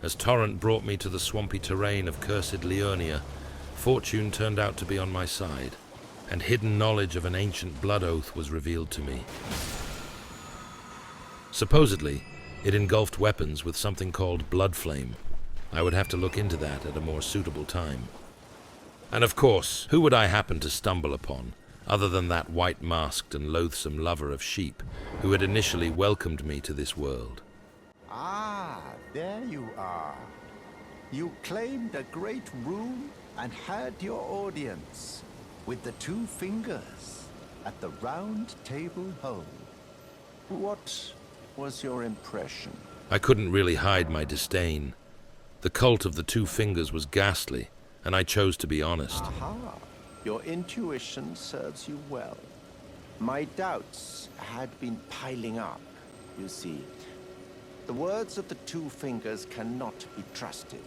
As Torrent brought me to the swampy terrain of cursed Liurnia, fortune turned out to be on my side, and hidden knowledge of an ancient blood oath was revealed to me. Supposedly, it engulfed weapons with something called blood flame. I would have to look into that at a more suitable time. And of course, who would I happen to stumble upon, other than that white-masked and loathsome lover of sheep who had initially welcomed me to this world? Ah, there you are. You claimed a great rune and had your audience with the two fingers at the round table hole. What was your impression? I couldn't really hide my disdain. The cult of the two fingers was ghastly, and I chose to be honest. Aha, your intuition serves you well. My doubts had been piling up, you see. The words of the two fingers cannot be trusted.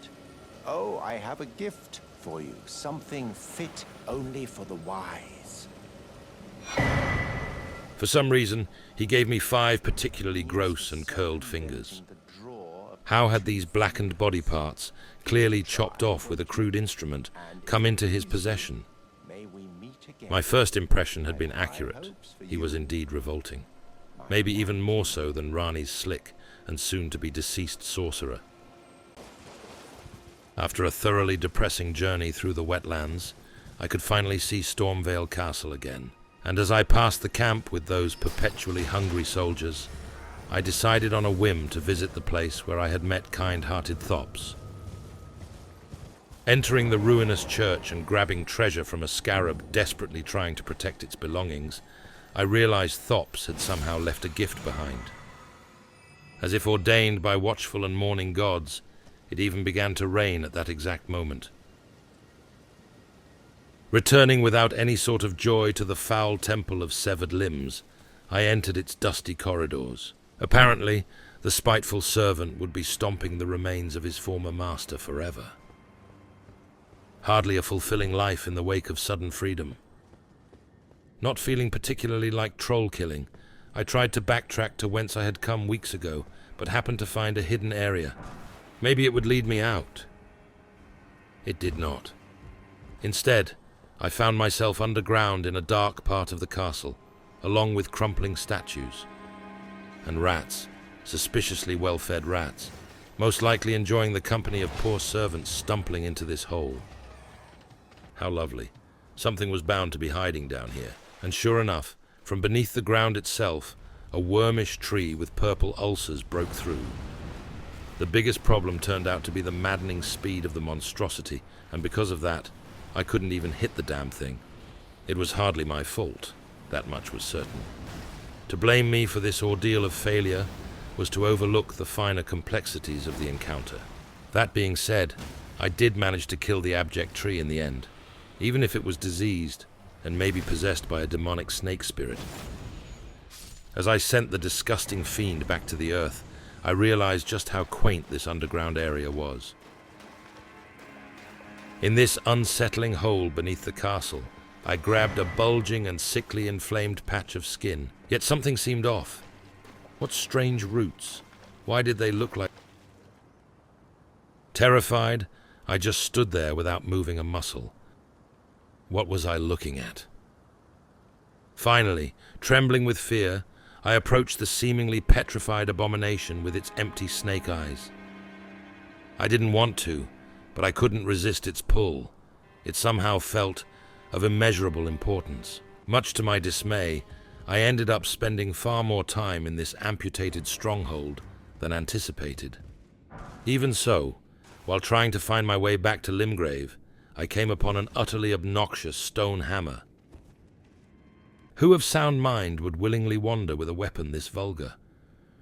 Oh, I have a gift for you, something fit only for the wise. For some reason, he gave me 5 particularly gross and curled fingers. How had these blackened body parts, clearly chopped off with a crude instrument, come into his possession? My first impression had been accurate. He was indeed revolting. Maybe even more so than Rani's slick and soon-to-be deceased sorcerer. After a thoroughly depressing journey through the wetlands, I could finally see Stormveil Castle again. And as I passed the camp with those perpetually hungry soldiers, I decided on a whim to visit the place where I had met kind-hearted Thops. Entering the ruinous church and grabbing treasure from a scarab desperately trying to protect its belongings, I realized Thops had somehow left a gift behind. As if ordained by watchful and mourning gods, it even began to rain at that exact moment. Returning without any sort of joy to the foul temple of severed limbs, I entered its dusty corridors. Apparently, the spiteful servant would be stomping the remains of his former master forever. Hardly a fulfilling life in the wake of sudden freedom. Not feeling particularly like troll-killing, I tried to backtrack to whence I had come weeks ago, but happened to find a hidden area. Maybe it would lead me out. It did not. Instead, I found myself underground in a dark part of the castle, along with crumpling statues. And rats, suspiciously well-fed rats, most likely enjoying the company of poor servants stumbling into this hole. How lovely. Something was bound to be hiding down here, and sure enough, from beneath the ground itself, a wormish tree with purple ulcers broke through. The biggest problem turned out to be the maddening speed of the monstrosity, and because of that, I couldn't even hit the damn thing. It was hardly my fault, that much was certain. To blame me for this ordeal of failure was to overlook the finer complexities of the encounter. That being said, I did manage to kill the abject tree in the end, even if it was diseased and maybe possessed by a demonic snake spirit. As I sent the disgusting fiend back to the earth, I realized just how quaint this underground area was. In this unsettling hole beneath the castle, I grabbed a bulging and sickly inflamed patch of skin, yet something seemed off. What strange roots? Why did they look like... Terrified, I just stood there without moving a muscle. What was I looking at? Finally, trembling with fear, I approached the seemingly petrified abomination with its empty snake eyes. I didn't want to, but I couldn't resist its pull. It somehow felt of immeasurable importance. Much to my dismay, I ended up spending far more time in this amputated stronghold than anticipated. Even so, while trying to find my way back to Limgrave, I came upon an utterly obnoxious stone hammer. Who of sound mind would willingly wander with a weapon this vulgar?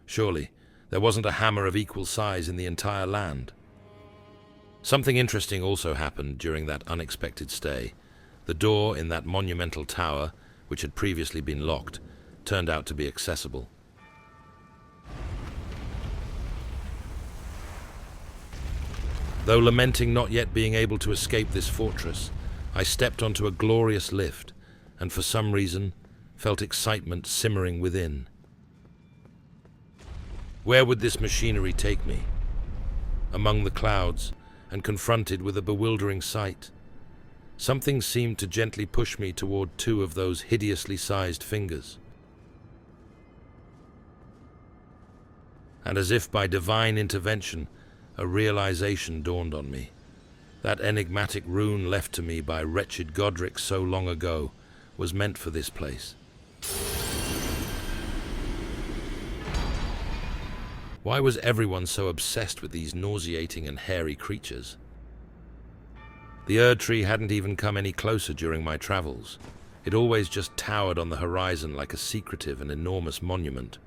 Surely, there wasn't a hammer of equal size in the entire land. Something interesting also happened during that unexpected stay. The door in that monumental tower, which had previously been locked, turned out to be accessible. Though lamenting not yet being able to escape this fortress, I stepped onto a glorious lift, and for some reason, felt excitement simmering within. Where would this machinery take me? among the clouds, and confronted with a bewildering sight. Something seemed to gently push me toward two of those hideously sized fingers. And as if by divine intervention, a realization dawned on me. That enigmatic rune left to me by wretched Godric so long ago was meant for this place. Why was everyone so obsessed with these nauseating and hairy creatures? The Erdtree hadn't even come any closer during my travels. It always just towered on the horizon like a secretive and enormous monument.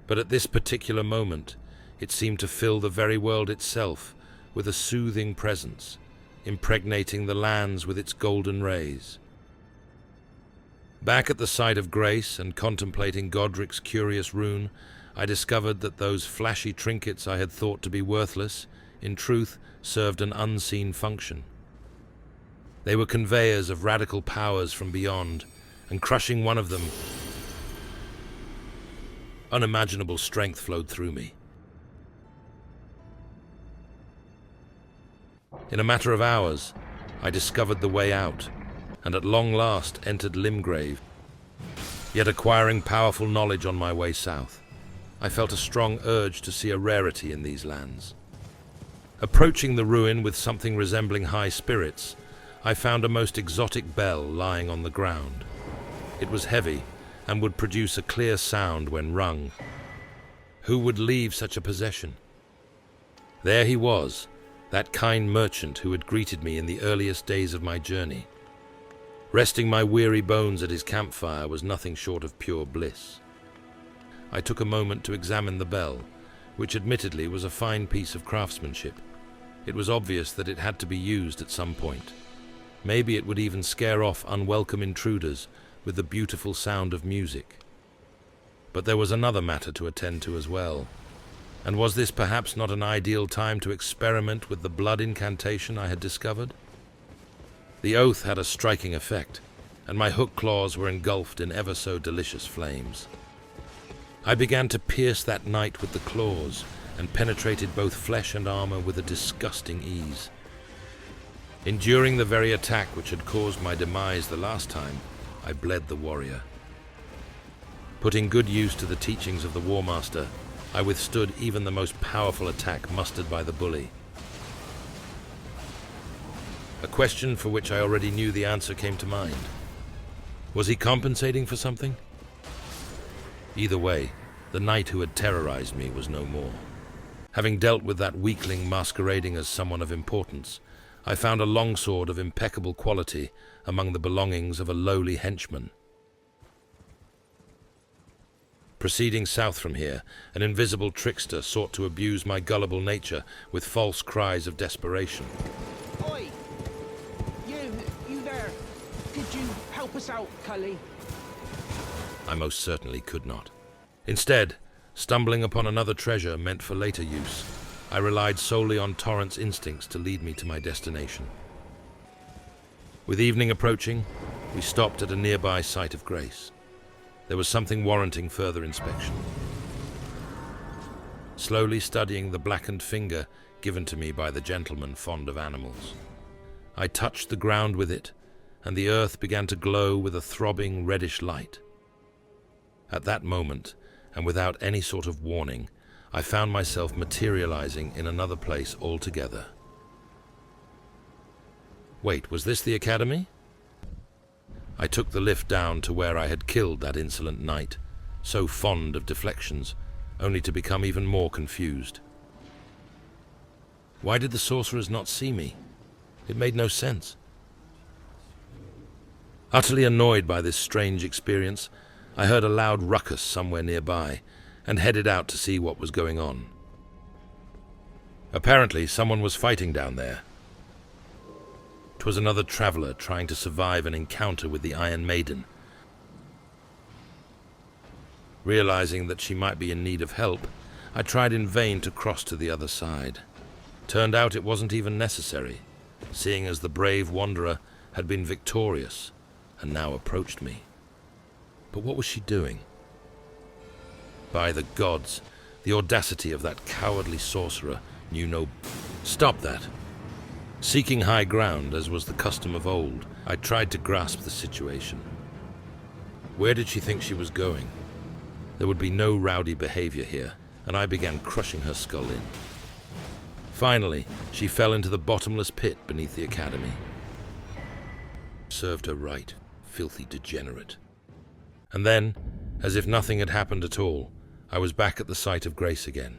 But at this particular moment, it seemed to fill the very world itself with a soothing presence, impregnating the lands with its golden rays. Back at the site of grace and contemplating Godric's curious rune, I discovered that those flashy trinkets I had thought to be worthless, in truth, served an unseen function. They were conveyors of radical powers from beyond, and crushing one of them, unimaginable strength flowed through me. In a matter of hours, I discovered the way out, and at long last entered Limgrave, yet acquiring powerful knowledge on my way south. I felt a strong urge to see a rarity in these lands. Approaching the ruin with something resembling high spirits, I found a most exotic bell lying on the ground. It was heavy, and would produce a clear sound when rung. Who would leave such a possession? There he was, that kind merchant who had greeted me in the earliest days of my journey. Resting my weary bones at his campfire was nothing short of pure bliss. I took a moment to examine the bell, which admittedly was a fine piece of craftsmanship. It was obvious that it had to be used at some point. Maybe it would even scare off unwelcome intruders with the beautiful sound of music. But there was another matter to attend to as well. And was this perhaps not an ideal time to experiment with the blood incantation I had discovered? The oath had a striking effect, and my hook claws were engulfed in ever so delicious flames. I began to pierce that knight with the claws, and penetrated both flesh and armor with a disgusting ease. Enduring the very attack which had caused my demise the last time, I bled the warrior. Putting good use to the teachings of the War Master, I withstood even the most powerful attack mustered by the bully. A question for which I already knew the answer came to mind. Was he compensating for something? Either way, the knight who had terrorized me was no more. Having dealt with that weakling masquerading as someone of importance, I found a longsword of impeccable quality among the belongings of a lowly henchman. Proceeding south from here, an invisible trickster sought to abuse my gullible nature with false cries of desperation. Oi! You there! Could you help us out, Cully? I most certainly could not. Instead, stumbling upon another treasure meant for later use, I relied solely on Torrent's instincts to lead me to my destination. With evening approaching, we stopped at a nearby site of grace. There was something warranting further inspection. Slowly studying the blackened finger given to me by the gentleman fond of animals, I touched the ground with it, and the earth began to glow with a throbbing reddish light. At that moment, and without any sort of warning, I found myself materializing in another place altogether. Wait, was this the academy? I took the lift down to where I had killed that insolent knight, so fond of deflections, only to become even more confused. Why did the sorcerers not see me? It made no sense. Utterly annoyed by this strange experience, I heard a loud ruckus somewhere nearby, and headed out to see what was going on. Apparently, someone was fighting down there. 'Twas another traveler trying to survive an encounter with the Iron Maiden. Realizing that she might be in need of help, I tried in vain to cross to the other side. Turned out it wasn't even necessary, seeing as the brave wanderer had been victorious and now approached me. But what was she doing? By the gods, the audacity of that cowardly sorcerer knew no... Stop that. Seeking high ground, as was the custom of old, I tried to grasp the situation. Where did she think she was going? There would be no rowdy behavior here, and I began crushing her skull in. Finally, she fell into the bottomless pit beneath the academy. Served her right, filthy degenerate. And then, as if nothing had happened at all, I was back at the site of grace again.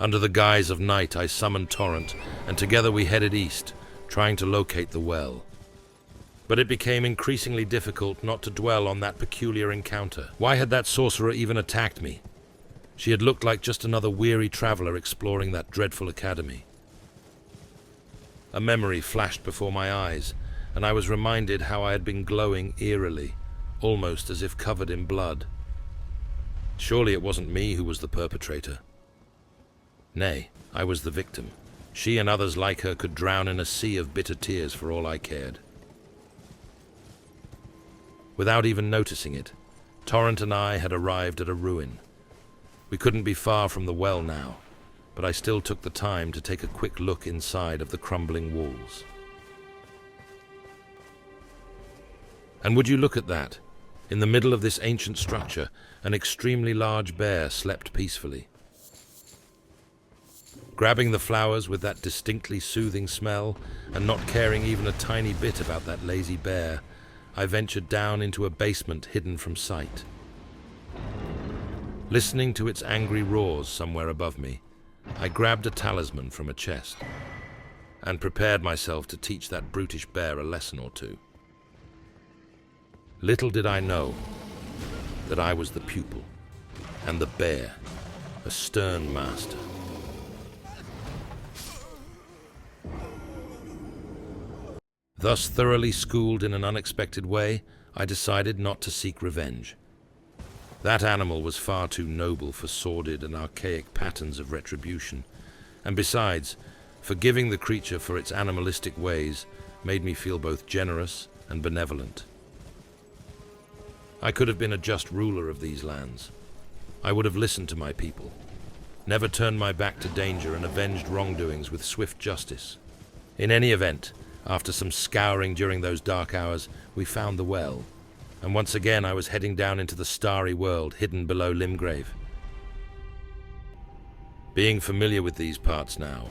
Under the guise of night, I summoned Torrent, and together we headed east, trying to locate the well. But it became increasingly difficult not to dwell on that peculiar encounter. Why had that sorcerer even attacked me? She had looked like just another weary traveler exploring that dreadful academy. A memory flashed before my eyes, and I was reminded how I had been glowing eerily, almost as if covered in blood. Surely it wasn't me who was the perpetrator. Nay, I was the victim. She and others like her could drown in a sea of bitter tears for all I cared. Without even noticing it, Torrent and I had arrived at a ruin. We couldn't be far from the well now, but I still took the time to take a quick look inside of the crumbling walls. And would you look at that? In the middle of this ancient structure, an extremely large bear slept peacefully. Grabbing the flowers with that distinctly soothing smell, and not caring even a tiny bit about that lazy bear, I ventured down into a basement hidden from sight. Listening to its angry roars somewhere above me, I grabbed a talisman from a chest and prepared myself to teach that brutish bear a lesson or two. Little did I know that I was the pupil, and the bear, a stern master. Thus thoroughly schooled in an unexpected way, I decided not to seek revenge. That animal was far too noble for sordid and archaic patterns of retribution, and besides, forgiving the creature for its animalistic ways made me feel both generous and benevolent. I could have been a just ruler of these lands. I would have listened to my people, never turned my back to danger, and avenged wrongdoings with swift justice. In any event, after some scouring during those dark hours, we found the well, and once again I was heading down into the starry world hidden below Limgrave. Being familiar with these parts now,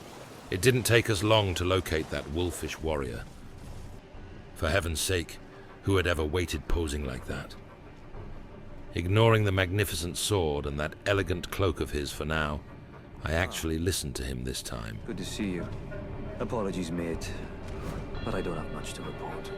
it didn't take us long to locate that wolfish warrior. For heaven's sake, who had ever waited posing like that? Ignoring the magnificent sword and that elegant cloak of his for now, I actually listened to him this time. Good to see you. Apologies, mate, but I don't have much to report.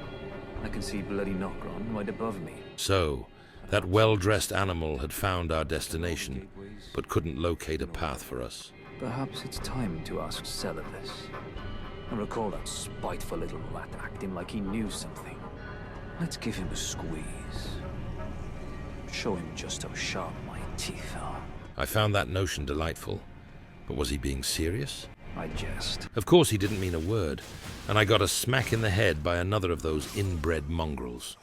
I can see bloody Nokron right above me. So, that well-dressed animal had found our destination, but couldn't locate a path for us. Perhaps it's time to ask Seluvis. I recall that spiteful little rat acting like he knew something. Let's give him a squeeze. Show him just how sharp my teeth are. I found that notion delightful, but was he being serious? I jest. Of course he didn't mean a word, and I got a smack in the head by another of those inbred mongrels.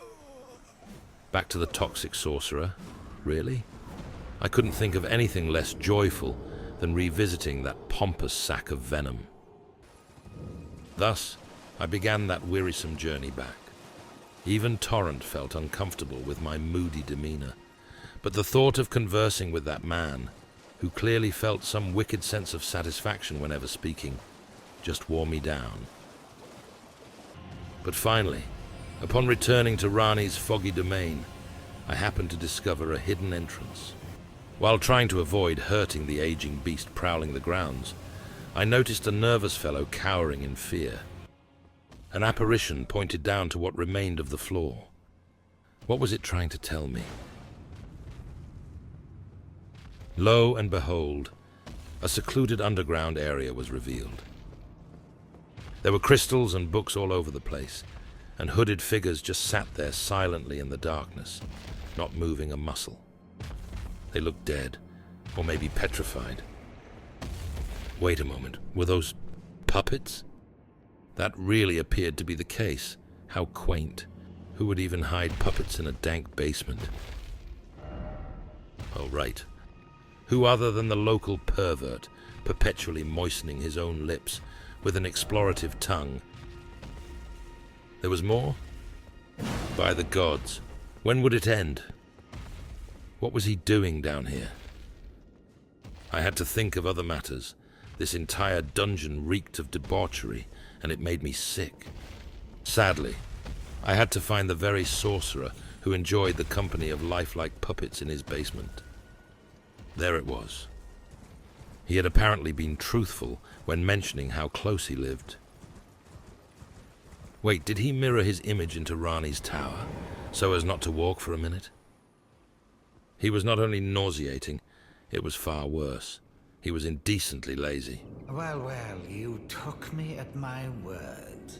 Back to the toxic sorcerer? Really? I couldn't think of anything less joyful than revisiting that pompous sack of venom. Thus, I began that wearisome journey back. Even Torrent felt uncomfortable with my moody demeanor, but the thought of conversing with that man, who clearly felt some wicked sense of satisfaction whenever speaking, just wore me down. But finally, upon returning to Rani's foggy domain, I happened to discover a hidden entrance. While trying to avoid hurting the aging beast prowling the grounds, I noticed a nervous fellow cowering in fear. An apparition pointed down to what remained of the floor. What was it trying to tell me? Lo and behold, a secluded underground area was revealed. There were crystals and books all over the place, and hooded figures just sat there silently in the darkness, not moving a muscle. They looked dead, or maybe petrified. Wait a moment, were those puppets? That really appeared to be the case. How quaint. Who would even hide puppets in a dank basement? Oh, right. Who other than the local pervert, perpetually moistening his own lips with an explorative tongue. There was more? By the gods, when would it end? What was he doing down here? I had to think of other matters. This entire dungeon reeked of debauchery, and it made me sick. Sadly, I had to find the very sorcerer who enjoyed the company of lifelike puppets in his basement. There it was. He had apparently been truthful when mentioning how close he lived. Wait, did he mirror his image into Rani's tower, so as not to walk for a minute? He was not only nauseating, it was far worse. He was indecently lazy. Well, well, you took me at my word.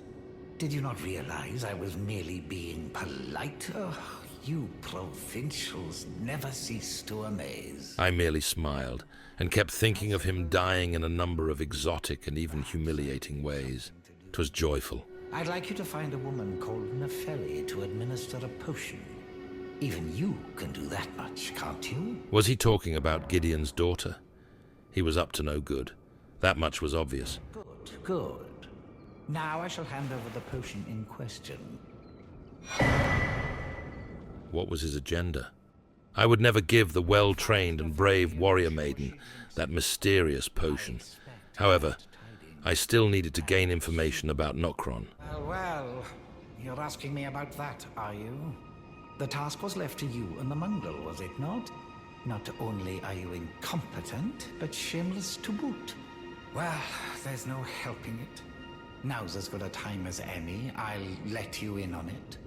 Did you not realize I was merely being polite? Oh, you provincials never cease to amaze. I merely smiled, and kept thinking of him dying in a number of exotic and even humiliating ways. 'Twas joyful. I'd like you to find a woman called Nefeli to administer a potion. Even you can do that much, can't you? Was he talking about Gideon's daughter? He was up to no good. That much was obvious. Good, good. Now I shall hand over the potion in question. What was his agenda? I would never give the well-trained and brave warrior maiden that mysterious potion. However, I still needed to gain information about Nokron. Well, well, you're asking me about that, are you? The task was left to you and the mongrel, was it not? Not only are you incompetent, but shameless to boot. Well, there's no helping it. Now's as good a time as any. I'll let you in on it.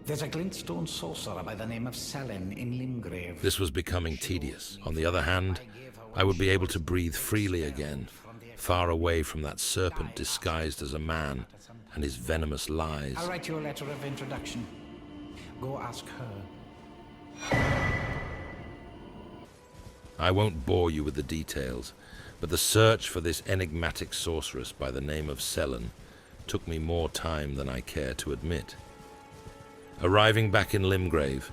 There's a glintstone sorcerer by the name of Sellen in Limgrave. This was becoming tedious. On the other hand, I would be able to breathe freely again, far away from that serpent disguised as a man and his venomous lies. I'll write you a letter of introduction. Go ask her. I won't bore you with the details, but the search for this enigmatic sorceress by the name of Sellen took me more time than I care to admit. Arriving back in Limgrave,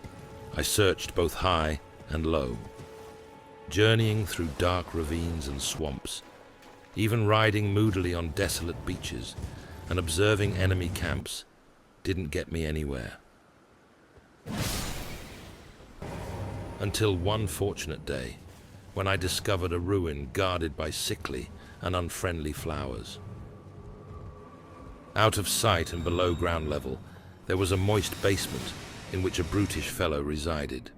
I searched both high and low, journeying through dark ravines and swamps, even riding moodily on desolate beaches and observing enemy camps didn't get me anywhere. Until one fortunate day, when I discovered a ruin guarded by sickly and unfriendly flowers. Out of sight and below ground level, there was a moist basement in which a brutish fellow resided.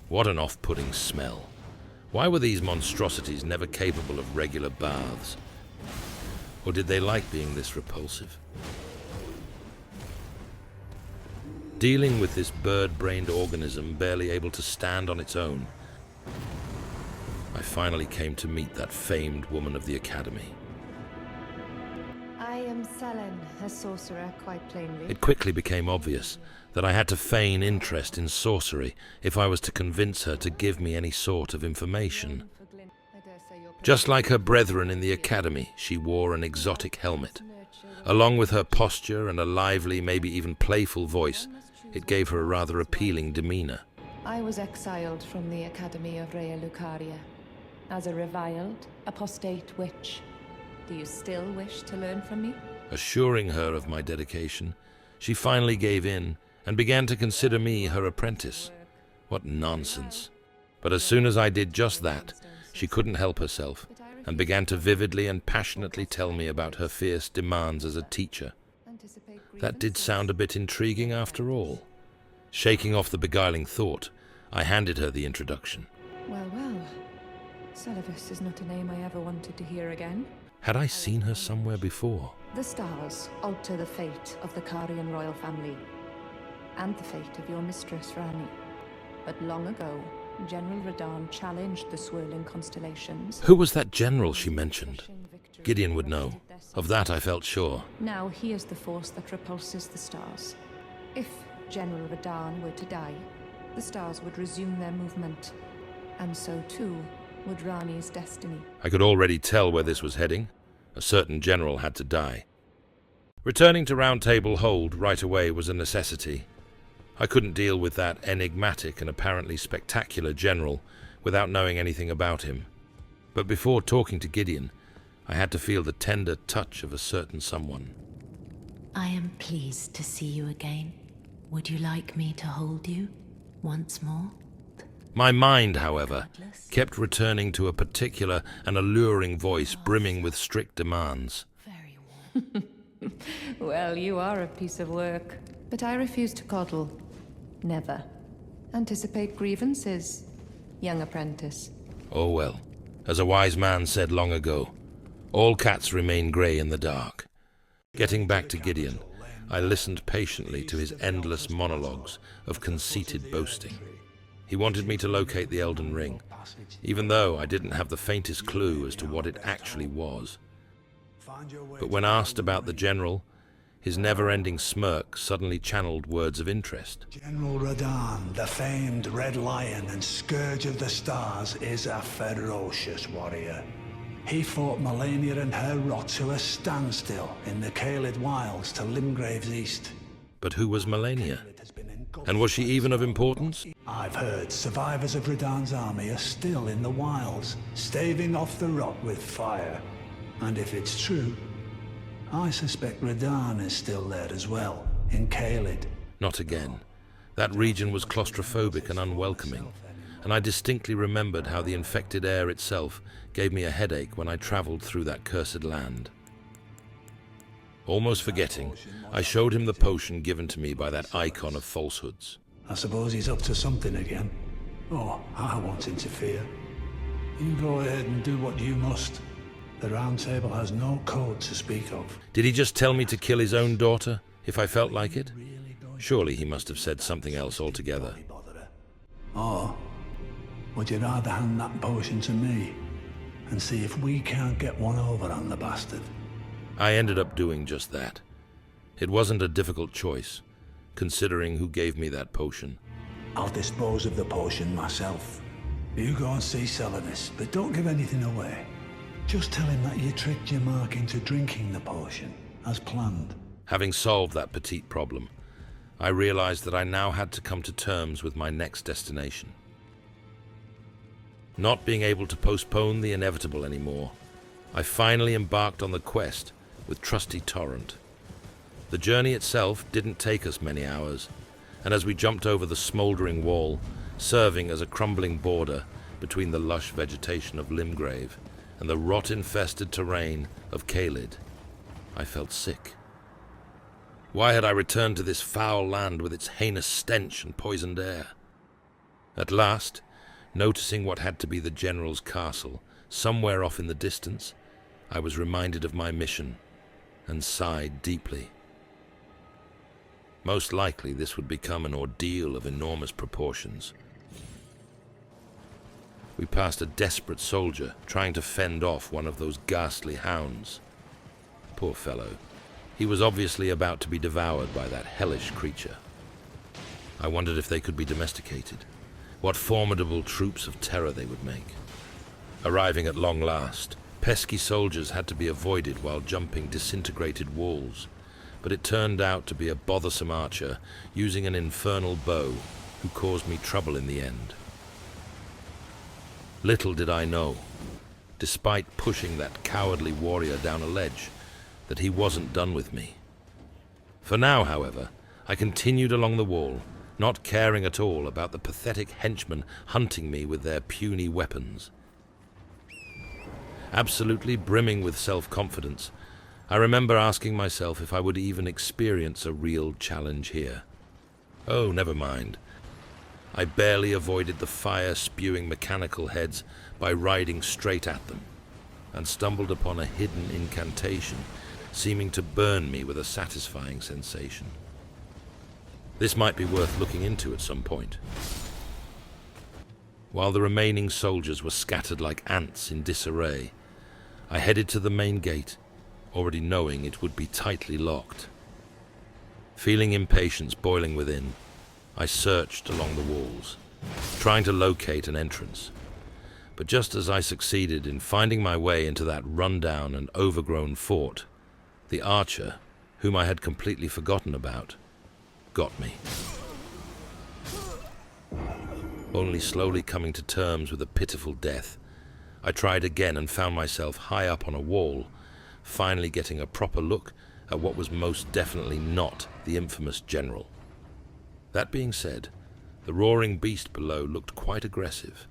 What an off-putting smell. Why were these monstrosities never capable of regular baths? Or did they like being this repulsive? Dealing with this bird-brained organism barely able to stand on its own, I finally came to meet that famed woman of the Academy. I am Sellen, a sorcerer, quite plainly. It quickly became obvious that I had to feign interest in sorcery if I was to convince her to give me any sort of information. Just like her brethren in the Academy, she wore an exotic helmet. Along with her posture and a lively, maybe even playful voice, it gave her a rather appealing demeanor. I was exiled from the Academy of Rea Lucaria as a reviled, apostate witch. Do you still wish to learn from me? Assuring her of my dedication, she finally gave in and began to consider me her apprentice. What nonsense. But as soon as I did just that, she couldn't help herself and began to vividly and passionately tell me about her fierce demands as a teacher. That did sound a bit intriguing after all. Shaking off the beguiling thought, I handed her the introduction. Well, well. Seluvis is not a name I ever wanted to hear again. Had I seen her somewhere before? The stars alter the fate of the Carian royal family, and the fate of your mistress, Rani. But long ago, General Radahn challenged the swirling constellations. Who was that general she mentioned? Gideon would know. Of that I felt sure. Now he is the force that repulses the stars. If General Radahn were to die, the stars would resume their movement, and so too would Rani's destiny. I could already tell where this was heading. A certain general had to die. Returning to Round Table Hold right away was a necessity. I couldn't deal with that enigmatic and apparently spectacular general without knowing anything about him. But before talking to Gideon, I had to feel the tender touch of a certain someone. I am pleased to see you again. Would you like me to hold you once more? My mind, however, kept returning to a particular and alluring voice brimming with strict demands. Very warm. Well, you are a piece of work. But I refuse to coddle. Never. Anticipate grievances, young apprentice. Oh well, as a wise man said long ago, all cats remain grey in the dark. Getting back to Gideon, I listened patiently to his endless monologues of conceited boasting. He wanted me to locate the Elden Ring, even though I didn't have the faintest clue as to what it actually was. But when asked about the general, his never-ending smirk suddenly channeled words of interest. General Radahn, the famed Red Lion and Scourge of the Stars, is a ferocious warrior. He fought Malenia and her rot to a standstill in the Caelid wilds to Limgrave's east. But who was Malenia? And was she even of importance? I've heard survivors of Radahn's army are still in the wilds, staving off the rot with fire. And if it's true, I suspect Radahn is still there as well, in Caelid. Not again. That region was claustrophobic and unwelcoming, and I distinctly remembered how the infected air itself gave me a headache when I travelled through that cursed land. Almost forgetting, I showed him the potion given to me by that icon of falsehoods. I suppose he's up to something again. Oh, I won't interfere. You go ahead and do what you must. The Round Table has no code to speak of. Did he just tell me to kill his own daughter, if I felt like it? Surely he must have said something else altogether. Or would you rather hand that potion to me and see if we can't get one over on the bastard? I ended up doing just that. It wasn't a difficult choice, considering who gave me that potion. I'll dispose of the potion myself. You go and see Seluvis, but don't give anything away. Just tell him that you tricked your mark into drinking the potion, as planned. Having solved that petite problem, I realized that I now had to come to terms with my next destination. Not being able to postpone the inevitable anymore, I finally embarked on the quest with trusty Torrent. The journey itself didn't take us many hours, and as we jumped over the smouldering wall, serving as a crumbling border between the lush vegetation of Limgrave and the rot-infested terrain of Caelid, I felt sick. Why had I returned to this foul land with its heinous stench and poisoned air? At last, noticing what had to be the general's castle somewhere off in the distance, I was reminded of my mission and sighed deeply. Most likely this would become an ordeal of enormous proportions. We passed a desperate soldier trying to fend off one of those ghastly hounds. Poor fellow. He was obviously about to be devoured by that hellish creature. I wondered if they could be domesticated, what formidable troops of terror they would make. Arriving at long last, pesky soldiers had to be avoided while jumping disintegrated walls, but it turned out to be a bothersome archer using an infernal bow who caused me trouble in the end. Little did I know, despite pushing that cowardly warrior down a ledge, that he wasn't done with me. For now, however, I continued along the wall, not caring at all about the pathetic henchmen hunting me with their puny weapons. Absolutely brimming with self-confidence, I remember asking myself if I would even experience a real challenge here. Oh, never mind. I barely avoided the fire-spewing mechanical heads by riding straight at them, and stumbled upon a hidden incantation seeming to burn me with a satisfying sensation. This might be worth looking into at some point. While the remaining soldiers were scattered like ants in disarray, I headed to the main gate, already knowing it would be tightly locked. Feeling impatience boiling within, I searched along the walls, trying to locate an entrance. But just as I succeeded in finding my way into that run-down and overgrown fort, the archer, whom I had completely forgotten about, got me. Only slowly coming to terms with a pitiful death, I tried again and found myself high up on a wall, finally getting a proper look at what was most definitely not the infamous general. That being said, the roaring beast below looked quite aggressive.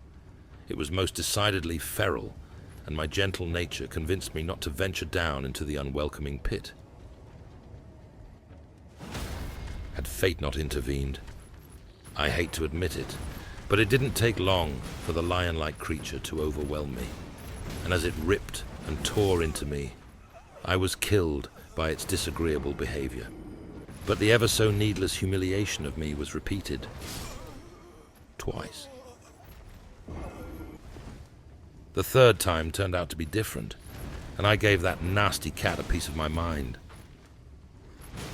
It was most decidedly feral, and my gentle nature convinced me not to venture down into the unwelcoming pit. Had fate not intervened? I hate to admit it, but it didn't take long for the lion-like creature to overwhelm me, and as it ripped and tore into me, I was killed by its disagreeable behavior. But the ever-so-needless humiliation of me was repeated. Twice. The third time turned out to be different, and I gave that nasty cat a piece of my mind.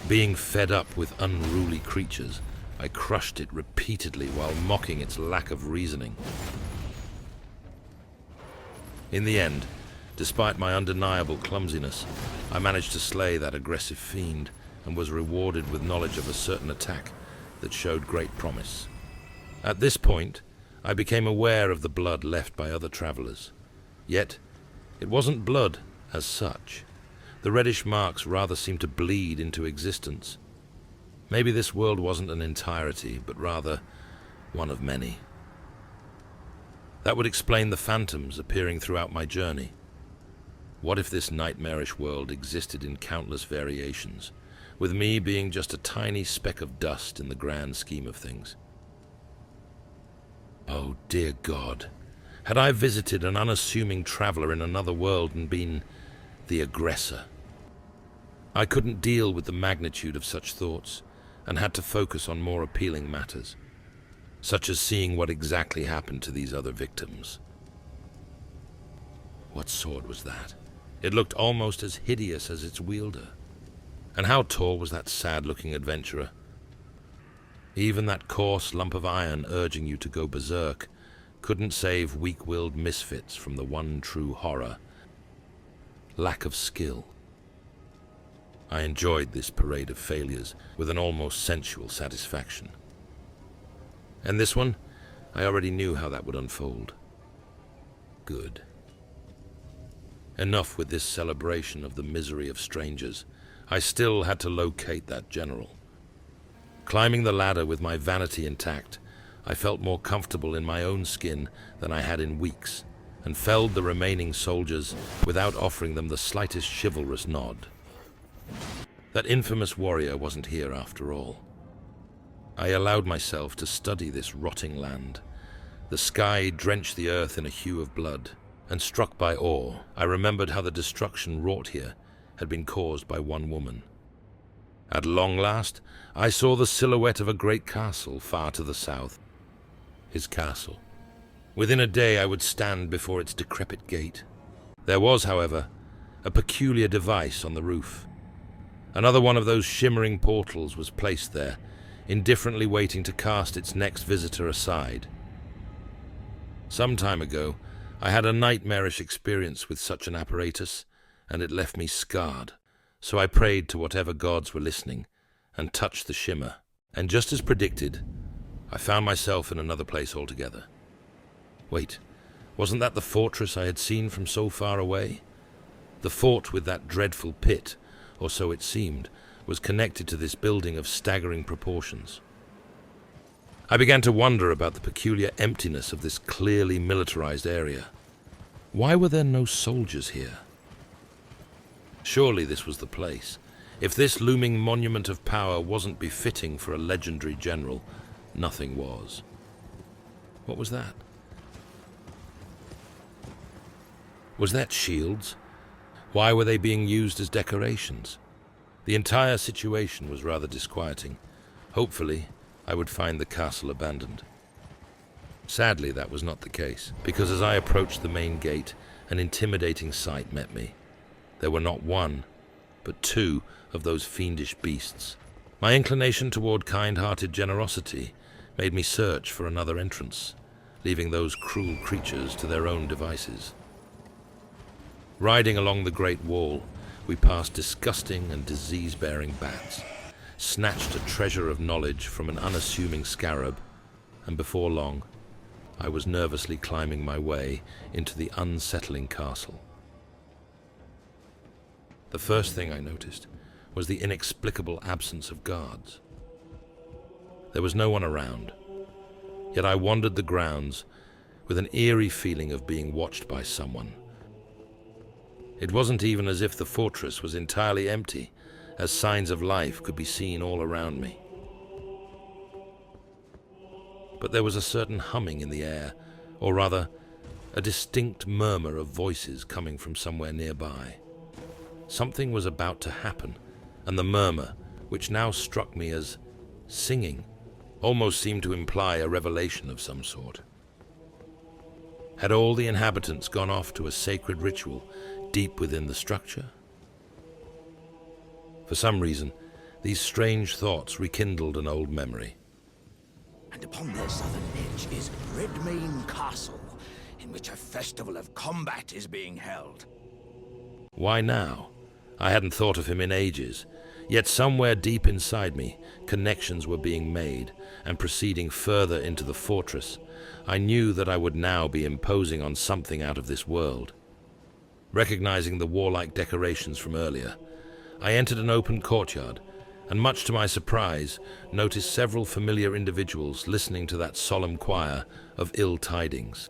Being fed up with unruly creatures, I crushed it repeatedly while mocking its lack of reasoning. In the end, despite my undeniable clumsiness, I managed to slay that aggressive fiend and was rewarded with knowledge of a certain attack that showed great promise. At this point, I became aware of the blood left by other travelers. Yet, it wasn't blood as such. The reddish marks rather seemed to bleed into existence. Maybe this world wasn't an entirety, but rather one of many. That would explain the phantoms appearing throughout my journey. What if this nightmarish world existed in countless variations, with me being just a tiny speck of dust in the grand scheme of things? Oh, dear God. Had I visited an unassuming traveler in another world and been the aggressor? I couldn't deal with the magnitude of such thoughts, and had to focus on more appealing matters, such as seeing what exactly happened to these other victims. What sword was that? It looked almost as hideous as its wielder. And how tall was that sad-looking adventurer? Even that coarse lump of iron urging you to go berserk couldn't save weak-willed misfits from the one true horror: lack of skill. I enjoyed this parade of failures with an almost sensual satisfaction. And this one, I already knew how that would unfold. Good. Enough with this celebration of the misery of strangers. I still had to locate that general. Climbing the ladder with my vanity intact, I felt more comfortable in my own skin than I had in weeks, and felled the remaining soldiers without offering them the slightest chivalrous nod. That infamous warrior wasn't here after all. I allowed myself to study this rotting land. The sky drenched the earth in a hue of blood, and struck by awe, I remembered how the destruction wrought here had been caused by one woman. At long last, I saw the silhouette of a great castle far to the south. His castle. Within a day I would stand before its decrepit gate. There was, however, a peculiar device on the roof. Another one of those shimmering portals was placed there, indifferently waiting to cast its next visitor aside. Some time ago, I had a nightmarish experience with such an apparatus, and it left me scarred. So I prayed to whatever gods were listening, and touched the shimmer. And just as predicted, I found myself in another place altogether. Wait, wasn't that the fortress I had seen from so far away? The fort with that dreadful pit, or so it seemed, was connected to this building of staggering proportions. I began to wonder about the peculiar emptiness of this clearly militarized area. Why were there no soldiers here? Surely this was the place. If this looming monument of power wasn't befitting for a legendary general, nothing was. What was that? Was that shields? Why were they being used as decorations? The entire situation was rather disquieting. Hopefully, I would find the castle abandoned. Sadly, that was not the case, because as I approached the main gate, an intimidating sight met me. There were not one, but two of those fiendish beasts. My inclination toward kind-hearted generosity made me search for another entrance, leaving those cruel creatures to their own devices. Riding along the great wall, we passed disgusting and disease-bearing bats, snatched a treasure of knowledge from an unassuming scarab, and before long, I was nervously climbing my way into the unsettling castle. The first thing I noticed was the inexplicable absence of guards. There was no one around, yet I wandered the grounds with an eerie feeling of being watched by someone. It wasn't even as if the fortress was entirely empty, as signs of life could be seen all around me. But there was a certain humming in the air, or rather, a distinct murmur of voices coming from somewhere nearby. Something was about to happen, and the murmur, which now struck me as singing, almost seemed to imply a revelation of some sort. Had all the inhabitants gone off to a sacred ritual deep within the structure? For some reason, these strange thoughts rekindled an old memory. And upon their southern edge is Redmane Castle, in which a festival of combat is being held. Why now? I hadn't thought of him in ages, yet somewhere deep inside me, connections were being made, and proceeding further into the fortress, I knew that I would now be imposing on something out of this world. Recognizing the warlike decorations from earlier, I entered an open courtyard, and much to my surprise, noticed several familiar individuals listening to that solemn choir of ill tidings.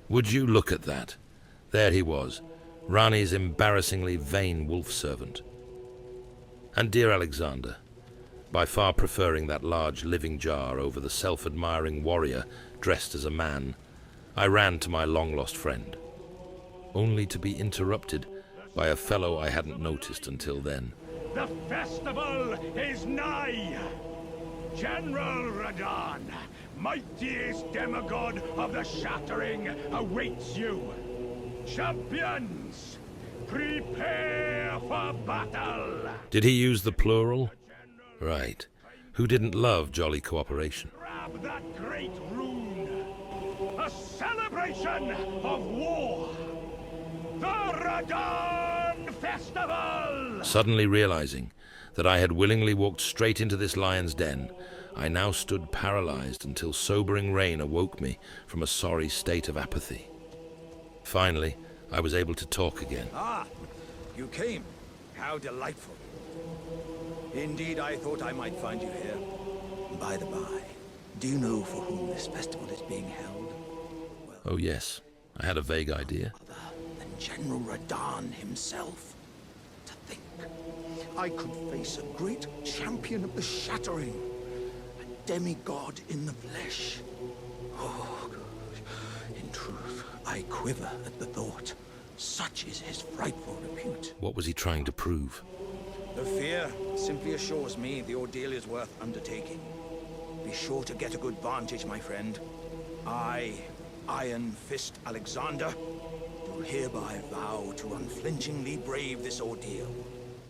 Would you look at that? There he was, Rani's embarrassingly vain wolf servant. And dear Alexander, by far preferring that large living jar over the self-admiring warrior dressed as a man, I ran to my long-lost friend, only to be interrupted by a fellow I hadn't noticed until then. The festival is nigh! General Radahn, mightiest demigod of the Shattering, awaits you! Champions, prepare for battle! Did he use the plural? Right. Who didn't love jolly cooperation? Grab that great rune! A celebration of war! The Radahn Festival! Suddenly realizing that I had willingly walked straight into this lion's den, I now stood paralyzed until sobering rain awoke me from a sorry state of apathy. Finally, I was able to talk again. Ah, you came. How delightful. Indeed, I thought I might find you here. By the by, do you know for whom this festival is being held? Well, oh yes, I had a vague idea. Other than General Radahn himself. To think, I could face a great champion of the Shattering, a demigod in the flesh. Oh, in truth, I quiver at the thought. Such is his frightful repute. What was he trying to prove? The fear simply assures me the ordeal is worth undertaking. Be sure to get a good vantage, my friend. I, Iron Fist Alexander, do hereby vow to unflinchingly brave this ordeal.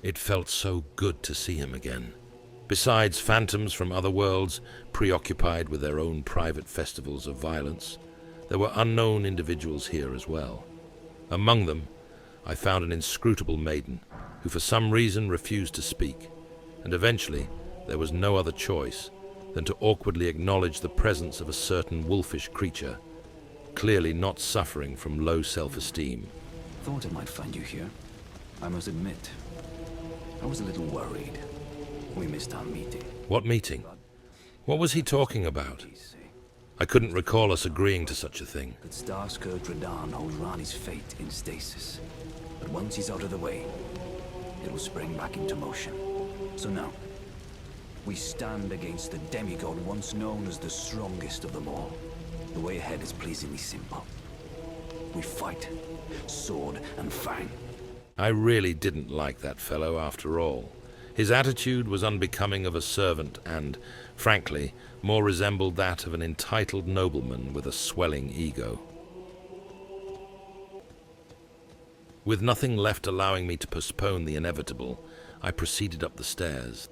It felt so good to see him again. Besides phantoms from other worlds, preoccupied with their own private festivals of violence, there were unknown individuals here as well. Among them, I found an inscrutable maiden, who for some reason refused to speak, and eventually there was no other choice than to awkwardly acknowledge the presence of a certain wolfish creature, clearly not suffering from low self-esteem. Thought I might find you here. I must admit, I was a little worried. We missed our meeting. What meeting? What was he talking about? I couldn't recall us agreeing to such a thing. That Star-Scourge Radahn holds Rani's fate in stasis. But once he's out of the way, it will spring back into motion. So now, we stand against the demigod once known as the strongest of them all. The way ahead is pleasingly simple. We fight, sword and fang. I really didn't like that fellow after all. His attitude was unbecoming of a servant and, frankly, more resembled that of an entitled nobleman with a swelling ego. With nothing left allowing me to postpone the inevitable, I proceeded up the stairs.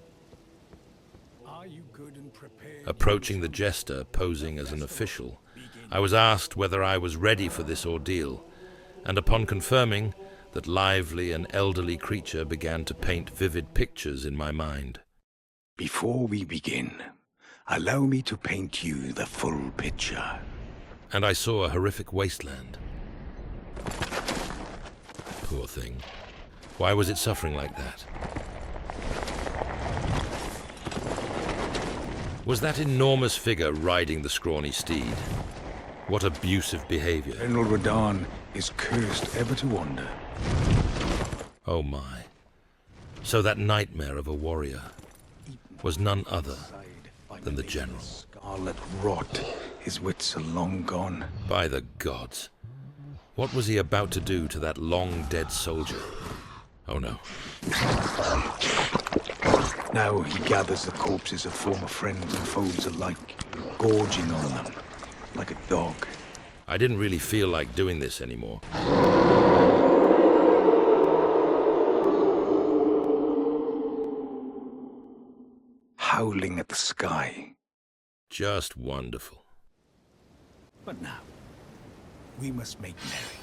Approaching the jester posing as an official, I was asked whether I was ready for this ordeal, and upon confirming, that lively and elderly creature began to paint vivid pictures in my mind. Before we begin, Allow me to paint you the full picture. And I saw a horrific wasteland. Poor thing. Why was it suffering like that? Was that enormous figure riding the scrawny steed? What abusive behavior. General Radahn is cursed ever to wander. Oh my. So that nightmare of a warrior was none other than the general. Scarlet rot. His wits are long gone. By the gods. What was he about to do to that long-dead soldier? Oh no. Now he gathers the corpses of former friends and foes alike, gorging on them like a dog. I didn't really feel like doing this anymore. Howling at the sky. Just wonderful. But now, we must make merry.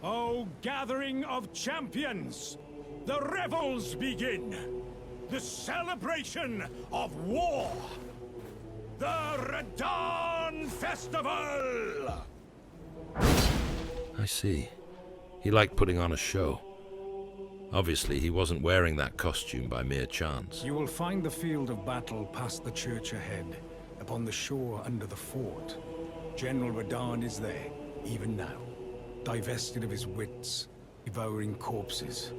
O gathering of champions, the revels begin. The celebration of war. The Radahn Festival! I see. He liked putting on a show. Obviously, he wasn't wearing that costume by mere chance. You will find the field of battle past the church ahead, upon the shore under the fort. General Radahn is there, even now, divested of his wits, devouring corpses,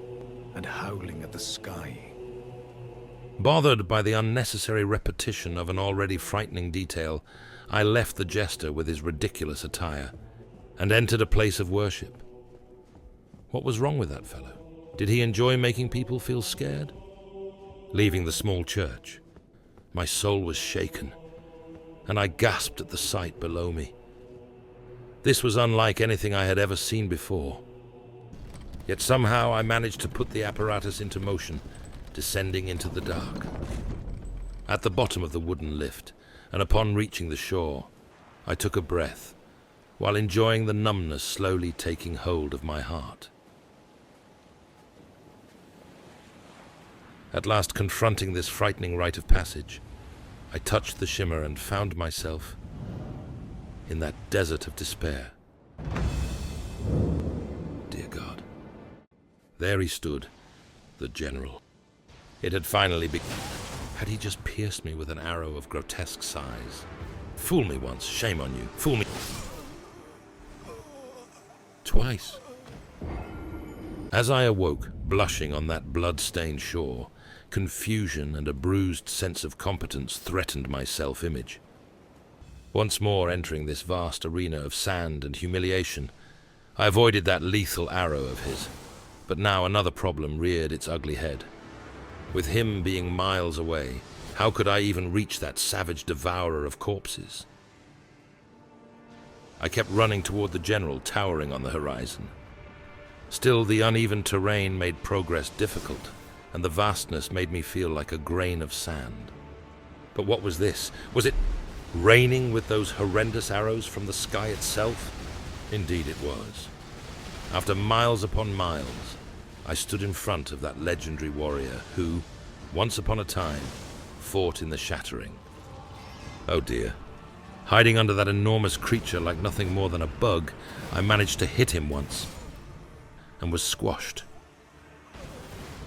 and howling at the sky. Bothered by the unnecessary repetition of an already frightening detail, I left the jester with his ridiculous attire, and entered a place of worship. What was wrong with that fellow? Did he enjoy making people feel scared? Leaving the small church, my soul was shaken, and I gasped at the sight below me. This was unlike anything I had ever seen before. Yet somehow I managed to put the apparatus into motion, descending into the dark. At the bottom of the wooden lift, and upon reaching the shore, I took a breath, while enjoying the numbness slowly taking hold of my heart. At last confronting this frightening rite of passage, I touched the shimmer and found myself in that desert of despair. Dear God. There he stood, the general. It had finally begun. Had he just pierced me with an arrow of grotesque size? Fool me once, shame on you. Fool me twice. As I awoke, blushing on that blood-stained shore, confusion and a bruised sense of competence threatened my self-image. Once more entering this vast arena of sand and humiliation, I avoided that lethal arrow of his, but now another problem reared its ugly head. With him being miles away, how could I even reach that savage devourer of corpses? I kept running toward the general towering on the horizon. Still, the uneven terrain made progress difficult, and the vastness made me feel like a grain of sand. But what was this? Was it raining with those horrendous arrows from the sky itself? Indeed it was. After miles upon miles, I stood in front of that legendary warrior who, once upon a time, fought in the shattering. Oh dear. Hiding under that enormous creature like nothing more than a bug, I managed to hit him once, and was squashed.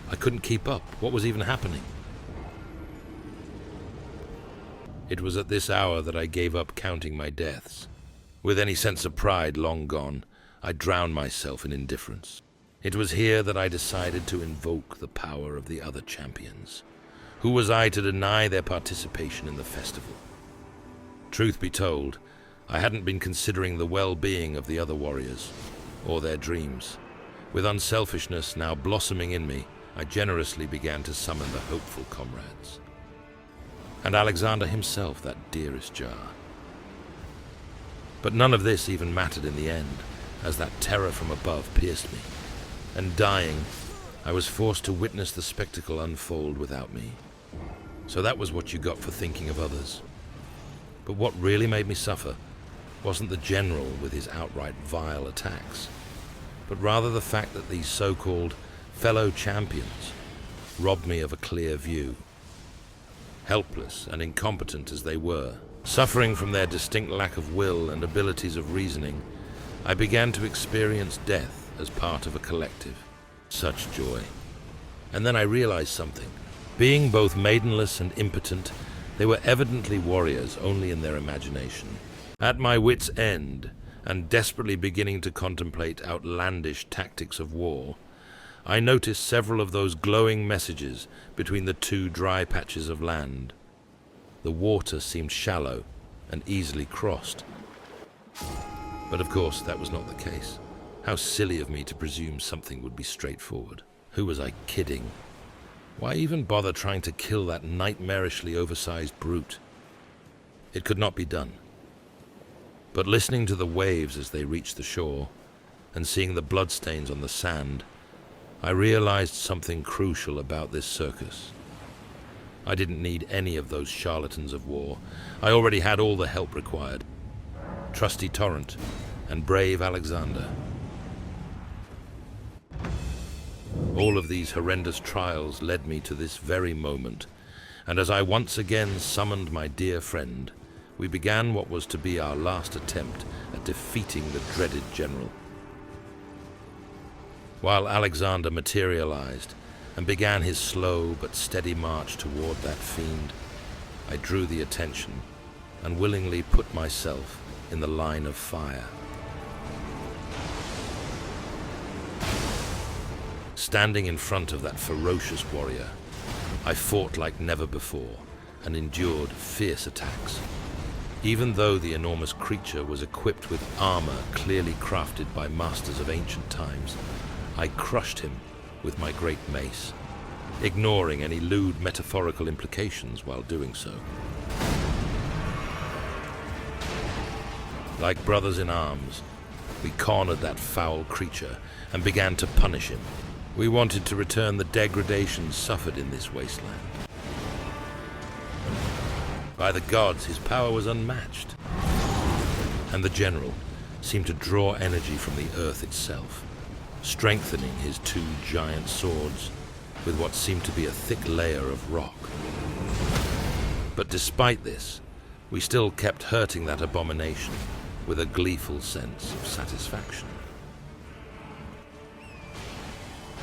I couldn't keep up. What was even happening? It was at this hour that I gave up counting my deaths. With any sense of pride long gone, I drowned myself in indifference. It was here that I decided to invoke the power of the other champions. Who was I to deny their participation in the festival? Truth be told, I hadn't been considering the well-being of the other warriors, or their dreams. With unselfishness now blossoming in me, I generously began to summon the hopeful comrades. And Alexander himself, that dearest jar. But none of this even mattered in the end, as that terror from above pierced me. And dying, I was forced to witness the spectacle unfold without me. So that was what you got for thinking of others. But what really made me suffer wasn't the general with his outright vile attacks, but rather the fact that these so-called fellow champions robbed me of a clear view. helpless and incompetent as they were, suffering from their distinct lack of will and abilities of reasoning, I began to experience death as part of a collective. Such joy. And then I realized something. Being both maidenless and impotent, they were evidently warriors only in their imagination. At my wit's end, and desperately beginning to contemplate outlandish tactics of war, I noticed several of those glowing messages between the two dry patches of land. The water seemed shallow and easily crossed. But of course, that was not the case. How silly of me to presume something would be straightforward. Who was I kidding? Why even bother trying to kill that nightmarishly oversized brute? It could not be done. But listening to the waves as they reached the shore, and seeing the bloodstains on the sand, I realized something crucial about this circus. I didn't need any of those charlatans of war. I already had all the help required. Trusty Torrent and brave Alexander. All of these horrendous trials led me to this very moment, and as I once again summoned my dear friend, we began what was to be our last attempt at defeating the dreaded general. While Alexander materialized and began his slow but steady march toward that fiend, I drew the attention and willingly put myself in the line of fire. Standing in front of that ferocious warrior, I fought like never before and endured fierce attacks. Even though the enormous creature was equipped with armor clearly crafted by masters of ancient times, I crushed him with my great mace, ignoring any lewd metaphorical implications while doing so. Like brothers in arms, we cornered that foul creature and began to punish him. We wanted to return the degradation suffered in this wasteland. By the gods, his power was unmatched. And the general seemed to draw energy from the earth itself, strengthening his two giant swords with what seemed to be a thick layer of rock. But despite this, we still kept hurting that abomination with a gleeful sense of satisfaction.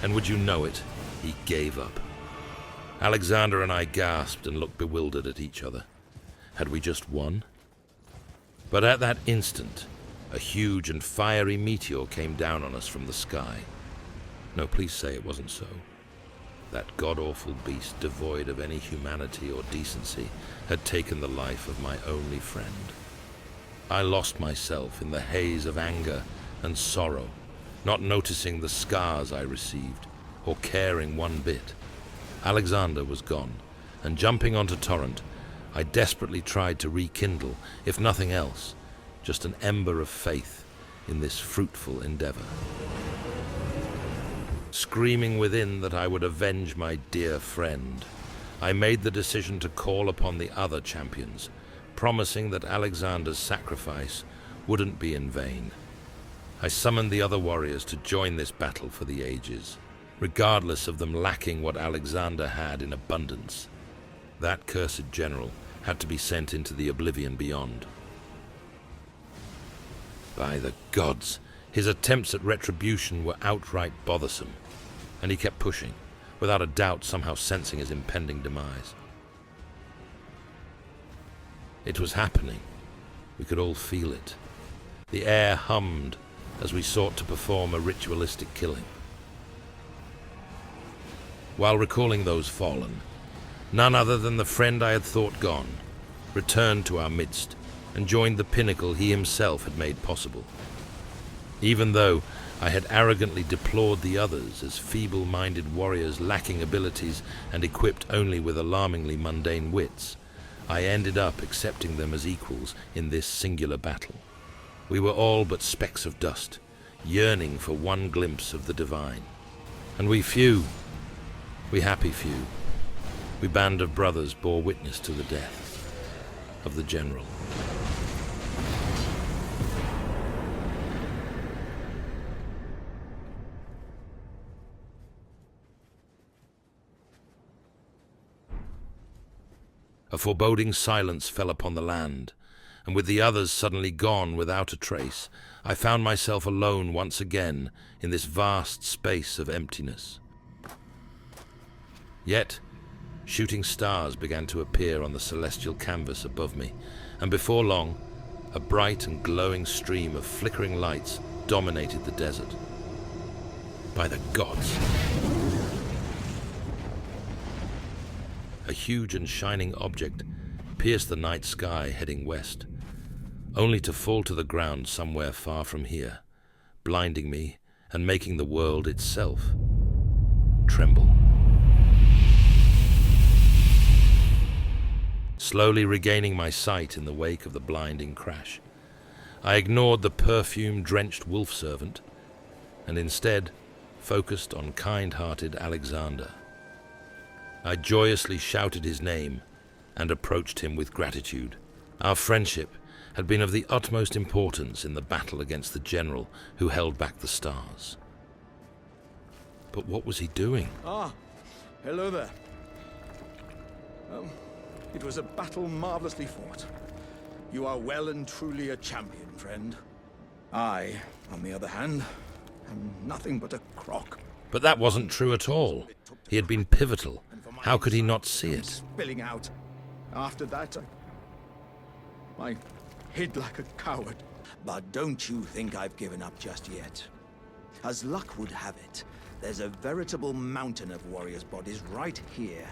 And would you know it, he gave up. Alexander and I gasped and looked bewildered at each other. Had we just won? But at that instant, a huge and fiery meteor came down on us from the sky. No, please say it wasn't so. That god-awful beast, devoid of any humanity or decency, had taken the life of my only friend. I lost myself in the haze of anger and sorrow, not noticing the scars I received, or caring one bit. Alexander was gone, and jumping onto Torrent, I desperately tried to rekindle, if nothing else, just an ember of faith in this fruitful endeavor. Screaming within that I would avenge my dear friend, I made the decision to call upon the other champions, promising that Alexander's sacrifice wouldn't be in vain. I summoned the other warriors to join this battle for the ages, regardless of them lacking what Alexander had in abundance. That cursed general had to be sent into the oblivion beyond. By the gods, his attempts at retribution were outright bothersome, and he kept pushing, without a doubt somehow sensing his impending demise. It was happening. We could all feel it. The air hummed as we sought to perform a ritualistic killing. While recalling those fallen, none other than the friend I had thought gone returned to our midst and joined the pinnacle he himself had made possible. Even though I had arrogantly deplored the others as feeble-minded warriors lacking abilities and equipped only with alarmingly mundane wits, I ended up accepting them as equals in this singular battle. We were all but specks of dust, yearning for one glimpse of the divine. And we happy few, we band of brothers bore witness to the death of the general. A foreboding silence fell upon the land, and with the others suddenly gone without a trace, I found myself alone once again in this vast space of emptiness. Yet, shooting stars began to appear on the celestial canvas above me, and before long, a bright and glowing stream of flickering lights dominated the desert. By the gods! A huge and shining object pierced the night sky heading west, only to fall to the ground somewhere far from here, blinding me and making the world itself tremble. Slowly regaining my sight in the wake of the blinding crash, I ignored the perfume-drenched wolf servant and instead focused on kind-hearted Alexander. I joyously shouted his name and approached him with gratitude. Our friendship had been of the utmost importance in the battle against the general who held back the stars. But what was he doing? Ah, hello there. It was a battle marvelously fought. You are well and truly a champion, friend. I, on the other hand, am nothing but a crock. But that wasn't true at all. He had been pivotal. How could he not see it? Spilling out. After that, I hid like a coward. But don't you think I've given up just yet. As luck would have it, there's a veritable mountain of warriors' bodies right here.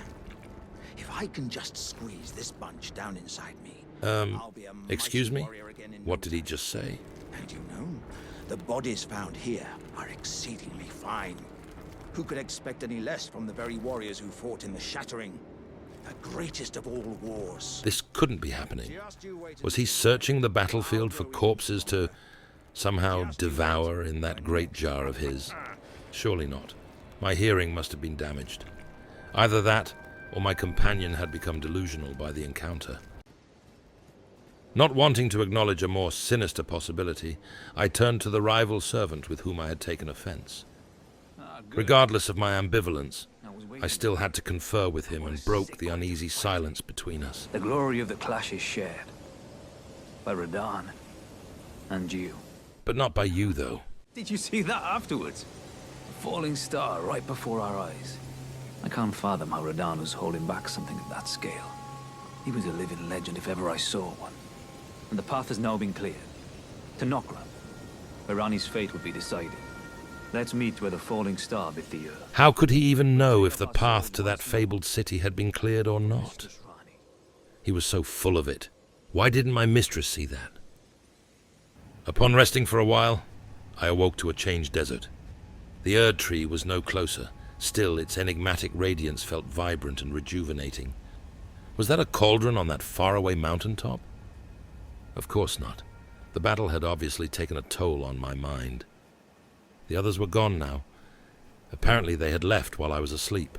If I can just squeeze this bunch down inside me, I'll be a mighty excuse me? warrior again in What did he just say? And you know, the bodies found here are exceedingly fine. Who could expect any less from the very warriors who fought in the Shattering? The greatest of all wars. This couldn't be happening. Was he searching the battlefield for corpses to somehow devour in that great jar of his? Surely not. My hearing must have been damaged. Either that, or my companion had become delusional by the encounter. Not wanting to acknowledge a more sinister possibility, I turned to the rival servant with whom I had taken offense. Regardless of my ambivalence, I still had to confer with him and broke the uneasy silence between us. The glory of the clash is shared by Radahn and you. But not by you, though. Did you see that afterwards? A falling star right before our eyes. I can't fathom how Radahn was holding back something of that scale. He was a living legend if ever I saw one. And the path has now been cleared. To Nokra, where Ranni's fate would be decided. Let's meet where the falling star bit the earth. How could he even know if the path to that fabled city had been cleared or not? He was so full of it. Why didn't my mistress see that? Upon resting for a while, I awoke to a changed desert. The Erd tree was no closer. Still, its enigmatic radiance felt vibrant and rejuvenating. Was that a cauldron on that faraway mountaintop? Of course not. The battle had obviously taken a toll on my mind. The others were gone now. Apparently they had left while I was asleep.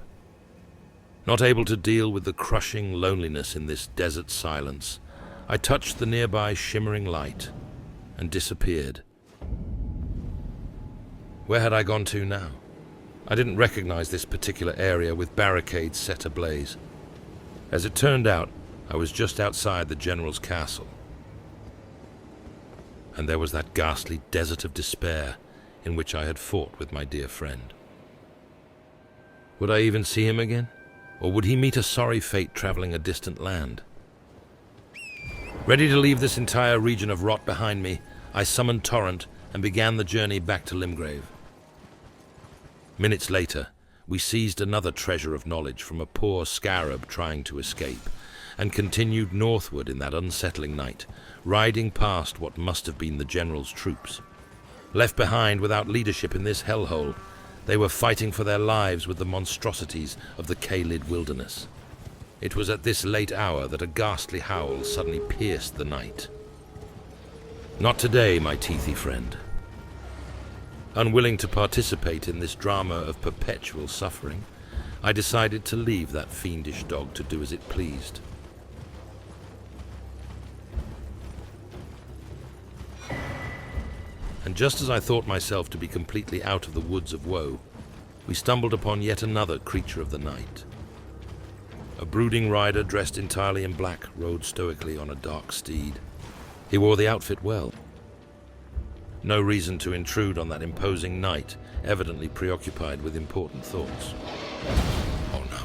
Not able to deal with the crushing loneliness in this desert silence, I touched the nearby shimmering light and disappeared. Where had I gone to now? I didn't recognize this particular area with barricades set ablaze. As it turned out, I was just outside the general's castle. And there was that ghastly desert of despair in which I had fought with my dear friend. Would I even see him again? Or would he meet a sorry fate traveling a distant land? Ready to leave this entire region of rot behind me, I summoned Torrent and began the journey back to Limgrave. Minutes later, we seized another treasure of knowledge from a poor scarab trying to escape, and continued northward in that unsettling night, riding past what must have been the general's troops. Left behind without leadership in this hellhole, they were fighting for their lives with the monstrosities of the Caelid wilderness. It was at this late hour that a ghastly howl suddenly pierced the night. Not today, my teethy friend. Unwilling to participate in this drama of perpetual suffering, I decided to leave that fiendish dog to do as it pleased. And just as I thought myself to be completely out of the woods of woe, we stumbled upon yet another creature of the night. A brooding rider dressed entirely in black rode stoically on a dark steed. He wore the outfit well. No reason to intrude on that imposing knight, evidently preoccupied with important thoughts. Oh no.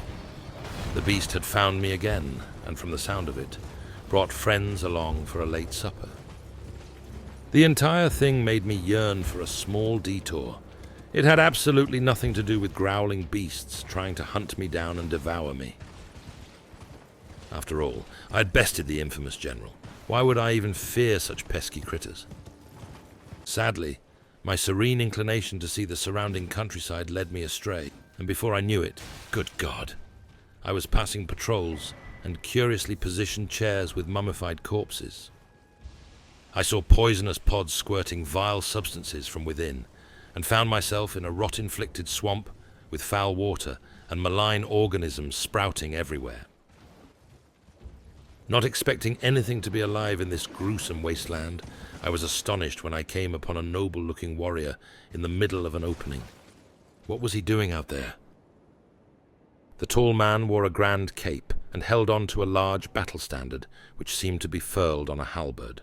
The beast had found me again, and from the sound of it, brought friends along for a late supper. The entire thing made me yearn for a small detour. It had absolutely nothing to do with growling beasts trying to hunt me down and devour me. After all, I had bested the infamous general. Why would I even fear such pesky critters? Sadly, my serene inclination to see the surrounding countryside led me astray, and before I knew it, good God, I was passing patrols and curiously positioned chairs with mummified corpses. I saw poisonous pods squirting vile substances from within, and found myself in a rot-inflicted swamp with foul water and malign organisms sprouting everywhere. Not expecting anything to be alive in this gruesome wasteland, I was astonished when I came upon a noble-looking warrior in the middle of an opening. What was he doing out there? The tall man wore a grand cape and held on to a large battle standard, which seemed to be furled on a halberd.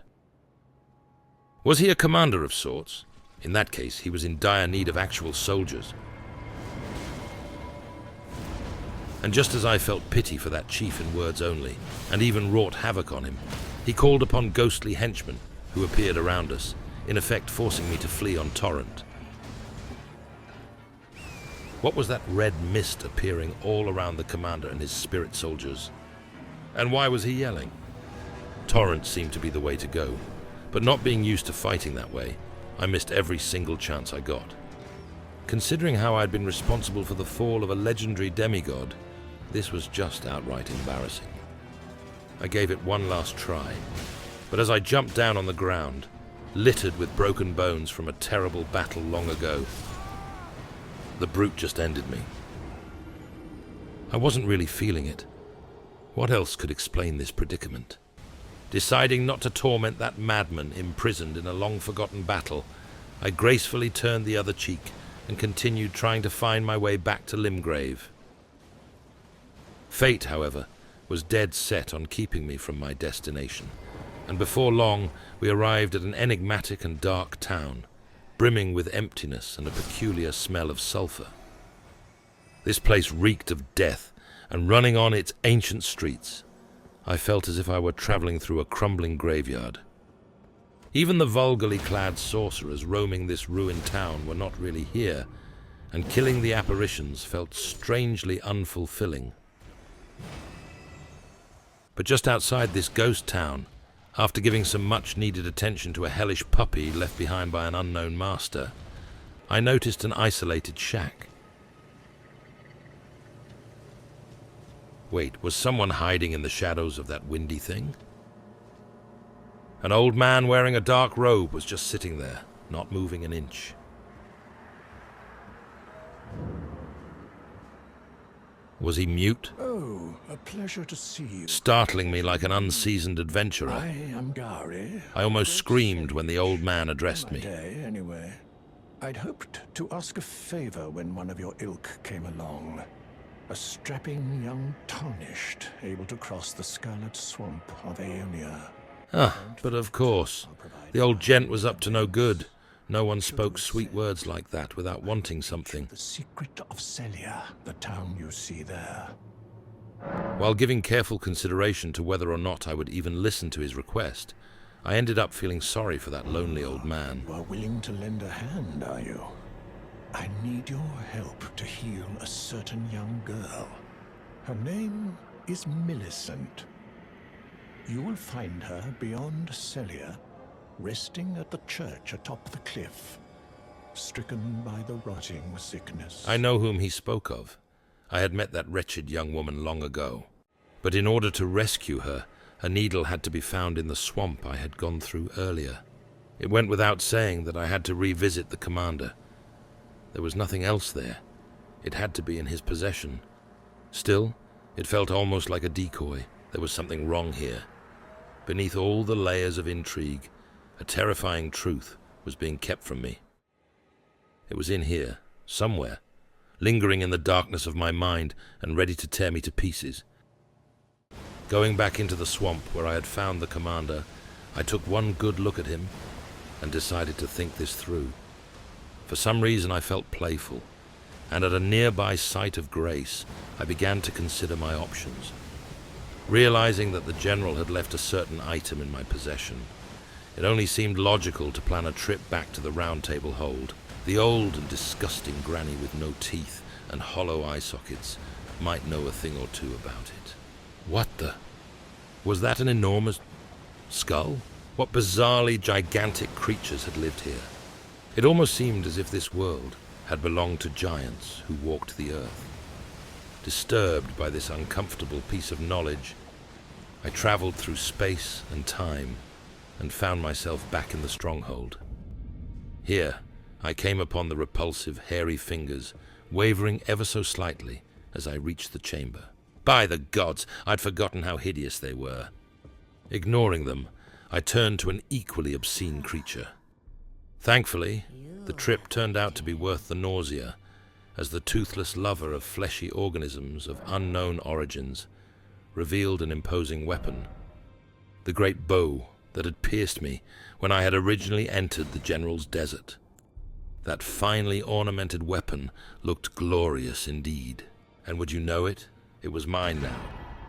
Was he a commander of sorts? In that case, he was in dire need of actual soldiers. And just as I felt pity for that chief in words only, and even wrought havoc on him, he called upon ghostly henchmen who appeared around us, in effect forcing me to flee on torrent. What was that red mist appearing all around the commander and his spirit soldiers? And why was he yelling? Torrent seemed to be the way to go, but not being used to fighting that way, I missed every single chance I got. Considering how I had been responsible for the fall of a legendary demigod, this was just outright embarrassing. I gave it one last try, but as I jumped down on the ground, littered with broken bones from a terrible battle long ago, the brute just ended me. I wasn't really feeling it. What else could explain this predicament? Deciding not to torment that madman imprisoned in a long-forgotten battle, I gracefully turned the other cheek and continued trying to find my way back to Limgrave. Fate, however, was dead set on keeping me from my destination, and before long we arrived at an enigmatic and dark town, brimming with emptiness and a peculiar smell of sulphur. This place reeked of death, and running on its ancient streets, I felt as if I were traveling through a crumbling graveyard. Even the vulgarly clad sorcerers roaming this ruined town were not really here, and killing the apparitions felt strangely unfulfilling. But just outside this ghost town, after giving some much-needed attention to a hellish puppy left behind by an unknown master, I noticed an isolated shack. Wait, was someone hiding in the shadows of that windy thing? An old man wearing a dark robe was just sitting there, not moving an inch. Was he mute? Oh, a pleasure to see you. Startling me like an unseasoned adventurer. I am Gary. I almost screamed when the old man addressed me. Anyway, I'd hoped to ask a favor when one of your ilk came along. A strapping young Tarnished, able to cross the scarlet swamp of Aeonia. Ah, but of course. The old gent was up to no good. No one spoke sweet words like that without wanting something. The secret of Celia, the town you see there. While giving careful consideration to whether or not I would even listen to his request, I ended up feeling sorry for that lonely old man. You are willing to lend a hand, are you? I need your help to heal a certain young girl. Her name is Millicent. You will find her beyond Celia, resting at the church atop the cliff, stricken by the rotting sickness. I know whom he spoke of. I had met that wretched young woman long ago. But in order to rescue her, a needle had to be found in the swamp I had gone through earlier. It went without saying that I had to revisit the commander. There was nothing else there. It had to be in his possession. Still, it felt almost like a decoy. There was something wrong here. Beneath all the layers of intrigue, a terrifying truth was being kept from me. It was in here, somewhere, lingering in the darkness of my mind and ready to tear me to pieces. Going back into the swamp where I had found the commander, I took one good look at him and decided to think this through. For some reason I felt playful, and at a nearby site of grace, I began to consider my options. Realizing that the general had left a certain item in my possession, it only seemed logical to plan a trip back to the Round Table Hold. The old and disgusting granny with no teeth and hollow eye sockets might know a thing or two about it. What the? Was that an enormous skull? What bizarrely gigantic creatures had lived here? It almost seemed as if this world had belonged to giants who walked the earth. Disturbed by this uncomfortable piece of knowledge, I traveled through space and time and found myself back in the stronghold. Here, I came upon the repulsive, hairy fingers, wavering ever so slightly as I reached the chamber. By the gods, I'd forgotten how hideous they were. Ignoring them, I turned to an equally obscene creature. Thankfully, the trip turned out to be worth the nausea, as the toothless lover of fleshy organisms of unknown origins revealed an imposing weapon. The great bow that had pierced me when I had originally entered the general's desert. That finely ornamented weapon looked glorious indeed. And would you know it? It was mine now.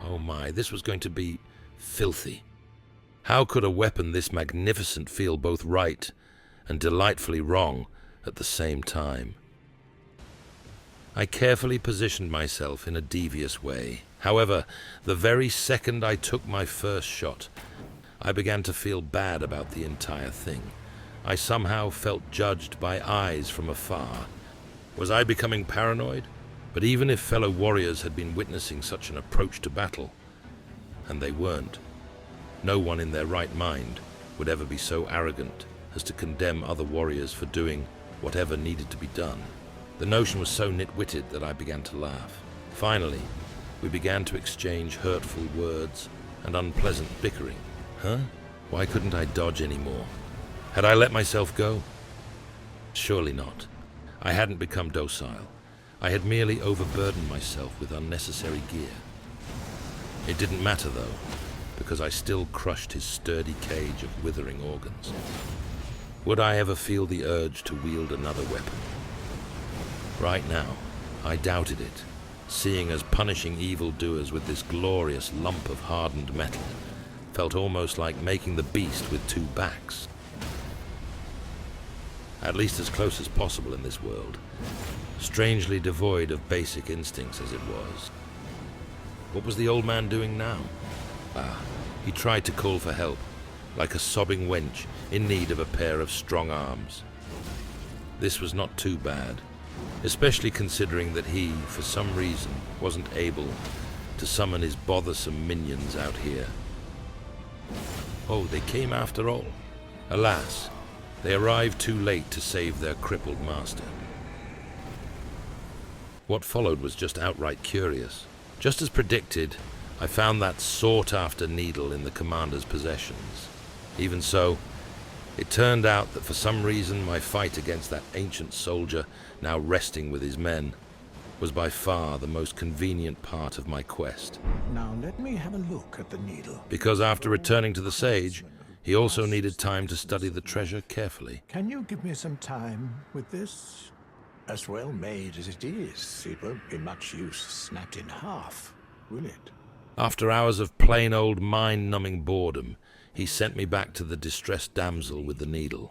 Oh my, this was going to be filthy. How could a weapon this magnificent feel both right and delightfully wrong at the same time? I carefully positioned myself in a devious way. However, the very second I took my first shot, I began to feel bad about the entire thing. I somehow felt judged by eyes from afar. Was I becoming paranoid? But even if fellow warriors had been witnessing such an approach to battle, and they weren't, no one in their right mind would ever be so arrogant as to condemn other warriors for doing whatever needed to be done. The notion was so nitwitted that I began to laugh. Finally, we began to exchange hurtful words and unpleasant bickering. Huh? Why couldn't I dodge anymore? Had I let myself go? Surely not. I hadn't become docile. I had merely overburdened myself with unnecessary gear. It didn't matter, though, because I still crushed his sturdy cage of withering organs. Would I ever feel the urge to wield another weapon? Right now, I doubted it, seeing as punishing evildoers with this glorious lump of hardened metal felt almost like making the beast with two backs. At least as close as possible in this world, strangely devoid of basic instincts as it was. What was the old man doing now? He tried to call for help, like a sobbing wench in need of a pair of strong arms. This was not too bad, especially considering that he, for some reason, wasn't able to summon his bothersome minions out here. Oh, they came after all. Alas, they arrived too late to save their crippled master. What followed was just outright curious. Just as predicted, I found that sought-after needle in the commander's possessions. Even so, it turned out that for some reason my fight against that ancient soldier, now resting with his men, was by far the most convenient part of my quest. Now let me have a look at the needle. Because after returning to the sage, he also needed time to study the treasure carefully. Can you give me some time with this? As well made as it is, it won't be much use snapped in half, will it? After hours of plain old mind-numbing boredom, he sent me back to the distressed damsel with the needle,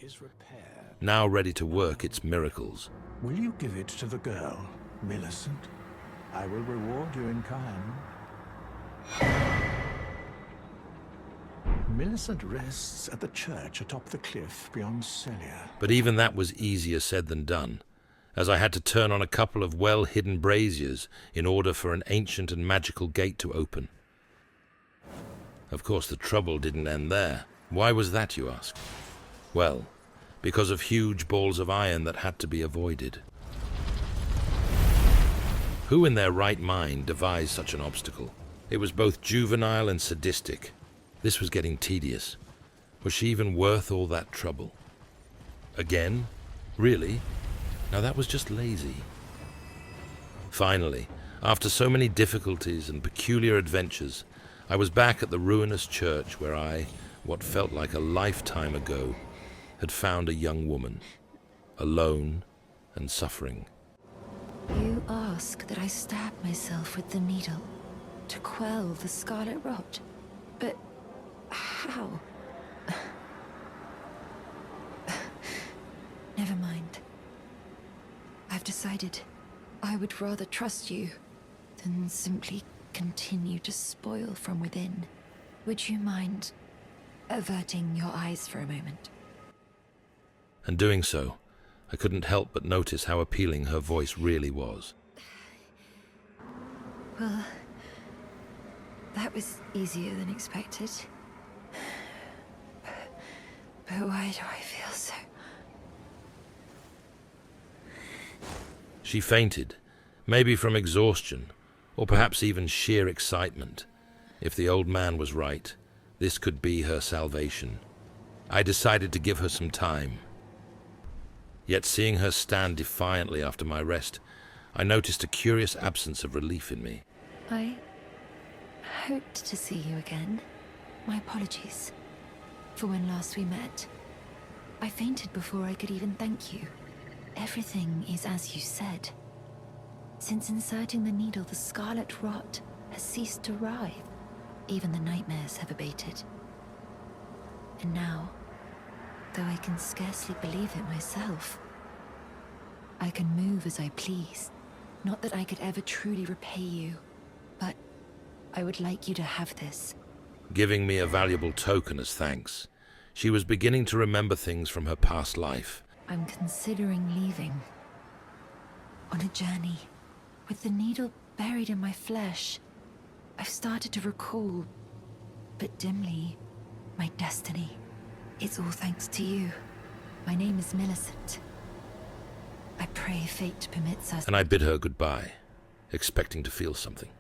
now ready to work its miracles. Will you give it to the girl, Millicent? I will reward you in kind. Millicent rests at the church atop the cliff beyond Celia. But even that was easier said than done, as I had to turn on a couple of well-hidden braziers in order for an ancient and magical gate to open. Of course, the trouble didn't end there. Why was that, you ask? Well, because of huge balls of iron that had to be avoided. Who in their right mind devised such an obstacle? It was both juvenile and sadistic. This was getting tedious. Was she even worth all that trouble? Again? Really? Now that was just lazy. Finally, after so many difficulties and peculiar adventures, I was back at the ruinous church where I, what felt like a lifetime ago, had found a young woman, alone and suffering. You ask that I stab myself with the needle to quell the scarlet rot, but how? Never mind. I've decided I would rather trust you than simply continue to spoil from within. Would you mind averting your eyes for a moment? And doing so, I couldn't help but notice how appealing her voice really was. Well, that was easier than expected. But why do I feel so? She fainted, maybe from exhaustion, or perhaps even sheer excitement. If the old man was right, this could be her salvation. I decided to give her some time. Yet seeing her stand defiantly after my rest, I noticed a curious absence of relief in me. I hoped to see you again. My apologies for when last we met. I fainted before I could even thank you. Everything is as you said. Since inserting the needle, the scarlet rot has ceased to writhe. Even the nightmares have abated. And now, though I can scarcely believe it myself, I can move as I please. Not that I could ever truly repay you, but I would like you to have this. Giving me a valuable token as thanks. She was beginning to remember things from her past life. I'm considering leaving. On a journey. With the needle buried in my flesh, I've started to recall, but dimly, my destiny. It's all thanks to you. My name is Millicent. I pray fate permits us. And I bid her goodbye, expecting to feel something.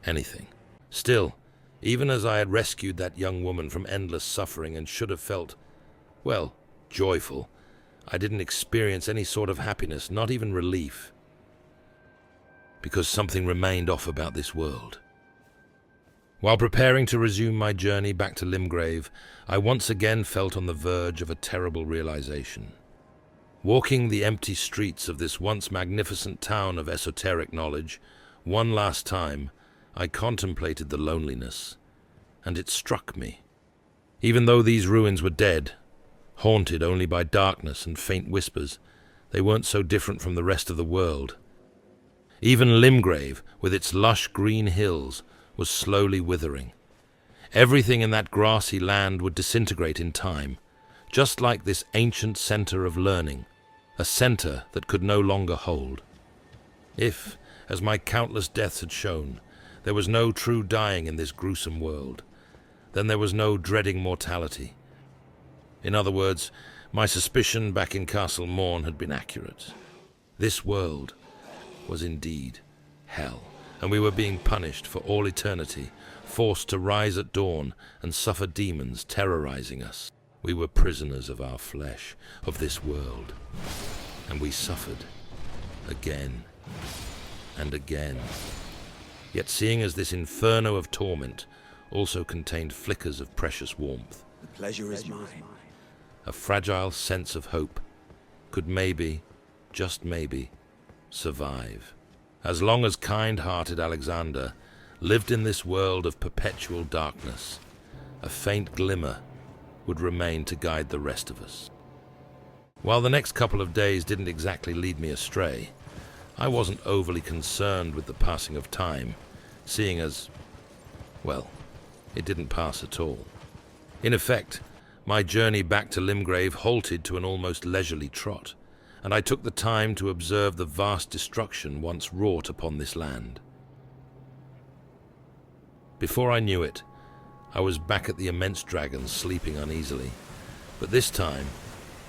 Anything. Still, even as I had rescued that young woman from endless suffering and should have felt, well, joyful, I didn't experience any sort of happiness, not even relief. Because something remained off about this world. While preparing to resume my journey back to Limgrave, I once again felt on the verge of a terrible realization. Walking the empty streets of this once magnificent town of esoteric knowledge, one last time, I contemplated the loneliness, and it struck me. Even though these ruins were dead, haunted only by darkness and faint whispers, they weren't so different from the rest of the world. Even Limgrave, with its lush green hills, was slowly withering. Everything in that grassy land would disintegrate in time, just like this ancient center of learning, a center that could no longer hold. If, as my countless deaths had shown, there was no true dying in this gruesome world, then there was no dreading mortality. In other words, my suspicion back in Castle Morn had been accurate. This world was indeed hell, and we were being punished for all eternity, forced to rise at dawn and suffer demons terrorizing us. We were prisoners of our flesh, of this world, and we suffered again and again. Yet seeing as this inferno of torment also contained flickers of precious warmth, the pleasure is mine. A fragile sense of hope could maybe, just maybe, survive. As long as kind-hearted Alexander lived in this world of perpetual darkness, a faint glimmer would remain to guide the rest of us. While the next couple of days didn't exactly lead me astray, I wasn't overly concerned with the passing of time, seeing as, well, it didn't pass at all. In effect, my journey back to Limgrave halted to an almost leisurely trot, and I took the time to observe the vast destruction once wrought upon this land. Before I knew it, I was back at the immense dragon sleeping uneasily, but this time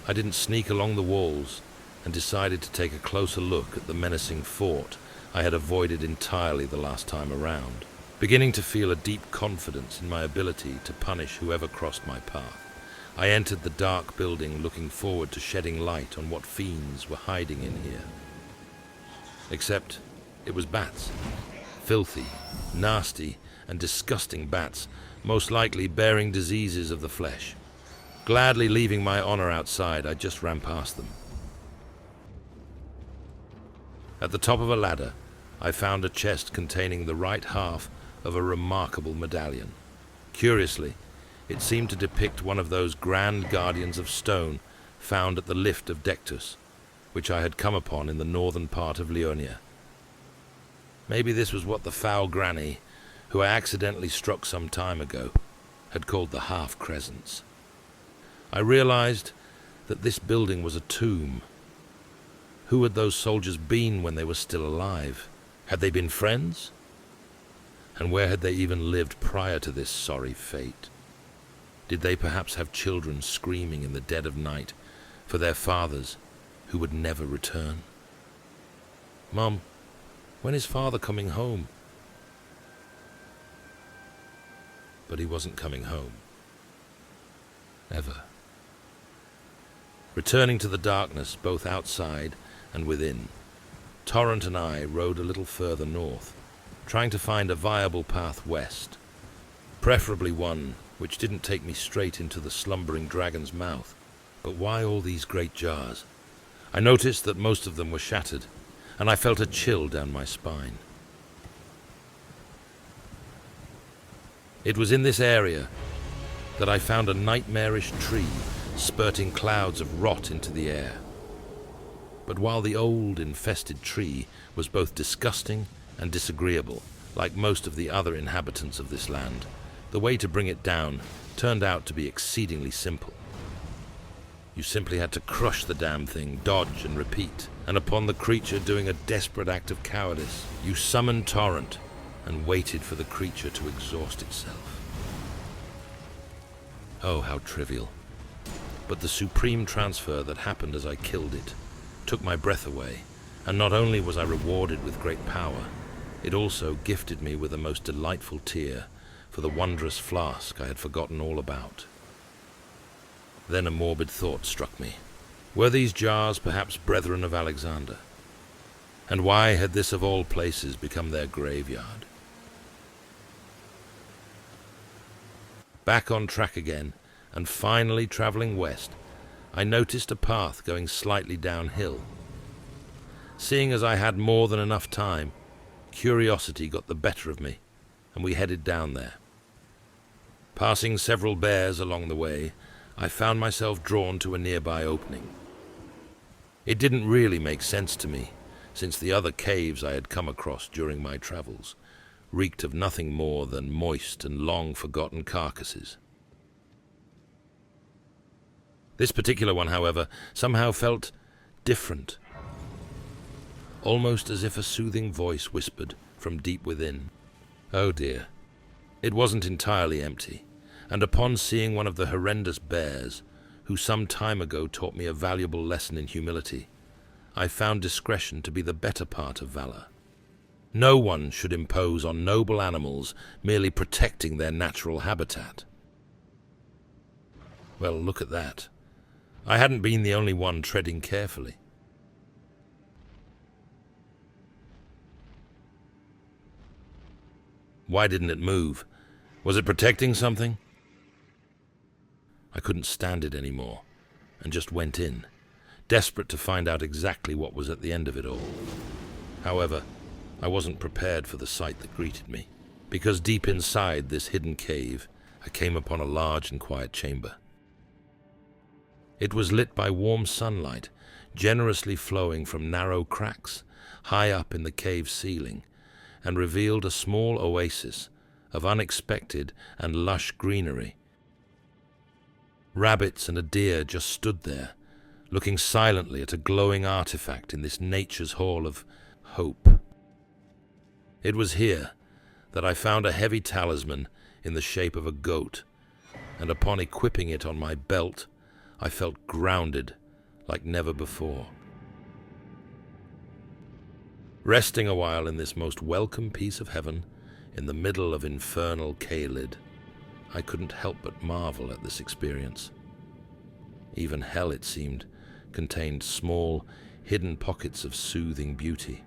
I didn't sneak along the walls and decided to take a closer look at the menacing fort I had avoided entirely the last time around, beginning to feel a deep confidence in my ability to punish whoever crossed my path. I entered the dark building looking forward to shedding light on what fiends were hiding in here. Except it was bats, filthy, nasty, and disgusting bats, most likely bearing diseases of the flesh. Gladly leaving my honor outside, I just ran past them. At the top of a ladder, I found a chest containing the right half of a remarkable medallion. Curiously, it seemed to depict one of those grand guardians of stone found at the lift of Dectus, which I had come upon in the northern part of Leonia. Maybe this was what the foul granny, who I accidentally struck some time ago, had called the half-crescents. I realized that this building was a tomb. Who had those soldiers been when they were still alive? Had they been friends? And where had they even lived prior to this sorry fate? Did they perhaps have children screaming in the dead of night for their fathers who would never return? "Mom, when is Father coming home?" But he wasn't coming home. Ever. Returning to the darkness, both outside and within, Torrent and I rode a little further north, trying to find a viable path west, preferably one which didn't take me straight into the slumbering dragon's mouth. But why all these great jars? I noticed that most of them were shattered, and I felt a chill down my spine. It was in this area that I found a nightmarish tree spurting clouds of rot into the air. But while the old, infested tree was both disgusting and disagreeable, like most of the other inhabitants of this land, the way to bring it down turned out to be exceedingly simple. You simply had to crush the damn thing, dodge and repeat, and upon the creature doing a desperate act of cowardice, you summoned Torrent and waited for the creature to exhaust itself. Oh, how trivial. But the supreme transfer that happened as I killed it took my breath away, and not only was I rewarded with great power, it also gifted me with a most delightful tear for the wondrous flask I had forgotten all about. Then a morbid thought struck me. Were these jars perhaps brethren of Alexander? And why had this of all places become their graveyard? Back on track again, and finally traveling west, I noticed a path going slightly downhill. Seeing as I had more than enough time, curiosity got the better of me, and we headed down there. Passing several bears along the way, I found myself drawn to a nearby opening. It didn't really make sense to me, since the other caves I had come across during my travels reeked of nothing more than moist and long-forgotten carcasses. This particular one, however, somehow felt different, almost as if a soothing voice whispered from deep within. Oh dear, it wasn't entirely empty, and upon seeing one of the horrendous bears, who some time ago taught me a valuable lesson in humility, I found discretion to be the better part of valor. No one should impose on noble animals merely protecting their natural habitat. Well, look at that. I hadn't been the only one treading carefully. Why didn't it move? Was it protecting something? I couldn't stand it anymore, and just went in, desperate to find out exactly what was at the end of it all. However, I wasn't prepared for the sight that greeted me, because deep inside this hidden cave, I came upon a large and quiet chamber. It was lit by warm sunlight, generously flowing from narrow cracks high up in the cave ceiling, and revealed a small oasis of unexpected and lush greenery. Rabbits and a deer just stood there, looking silently at a glowing artifact in this nature's hall of hope. It was here that I found a heavy talisman in the shape of a goat, and upon equipping it on my belt, I felt grounded like never before. Resting a while in this most welcome piece of heaven, in the middle of infernal Caelid, I couldn't help but marvel at this experience. Even hell, it seemed, contained small, hidden pockets of soothing beauty.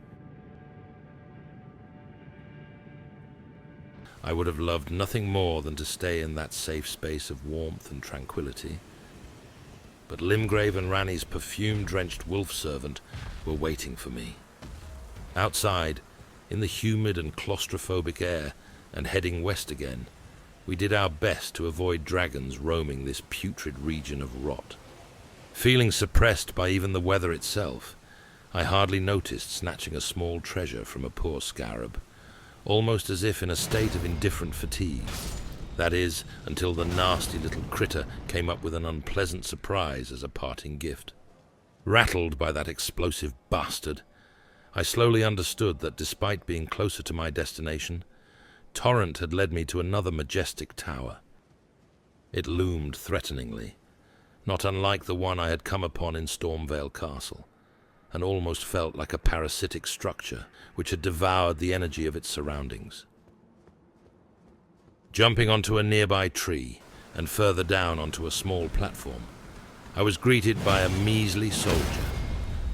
I would have loved nothing more than to stay in that safe space of warmth and tranquility. But Limgrave and Ranni's perfume-drenched wolf-servant were waiting for me. Outside, in the humid and claustrophobic air, and heading west again, we did our best to avoid dragons roaming this putrid region of rot. Feeling suppressed by even the weather itself, I hardly noticed snatching a small treasure from a poor scarab, almost as if in a state of indifferent fatigue. That is, until the nasty little critter came up with an unpleasant surprise as a parting gift. Rattled by that explosive bastard, I slowly understood that despite being closer to my destination, Torrent had led me to another majestic tower. It loomed threateningly, not unlike the one I had come upon in Stormveil Castle, and almost felt like a parasitic structure which had devoured the energy of its surroundings. Jumping onto a nearby tree, and further down onto a small platform, I was greeted by a measly soldier,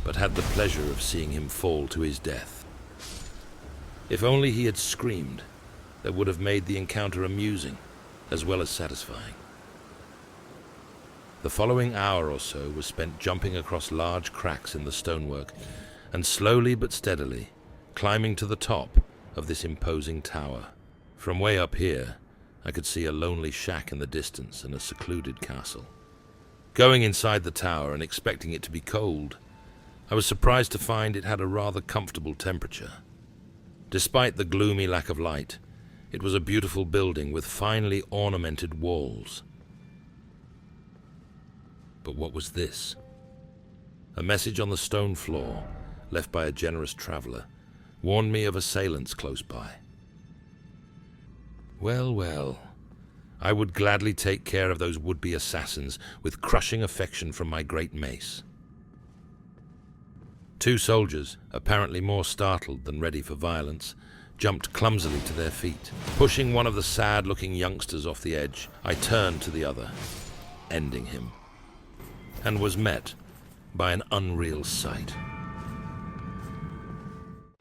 but had the pleasure of seeing him fall to his death. If only he had screamed, that would have made the encounter amusing, as well as satisfying. The following hour or so was spent jumping across large cracks in the stonework, and slowly but steadily climbing to the top of this imposing tower. From way up here, I could see a lonely shack in the distance and a secluded castle. Going inside the tower and expecting it to be cold, I was surprised to find it had a rather comfortable temperature. Despite the gloomy lack of light, it was a beautiful building with finely ornamented walls. But what was this? A message on the stone floor, left by a generous traveler, warned me of assailants close by. Well, well, I would gladly take care of those would-be assassins with crushing affection from my great mace. Two soldiers, apparently more startled than ready for violence, jumped clumsily to their feet. Pushing one of the sad-looking youngsters off the edge, I turned to the other, ending him, and was met by an unreal sight.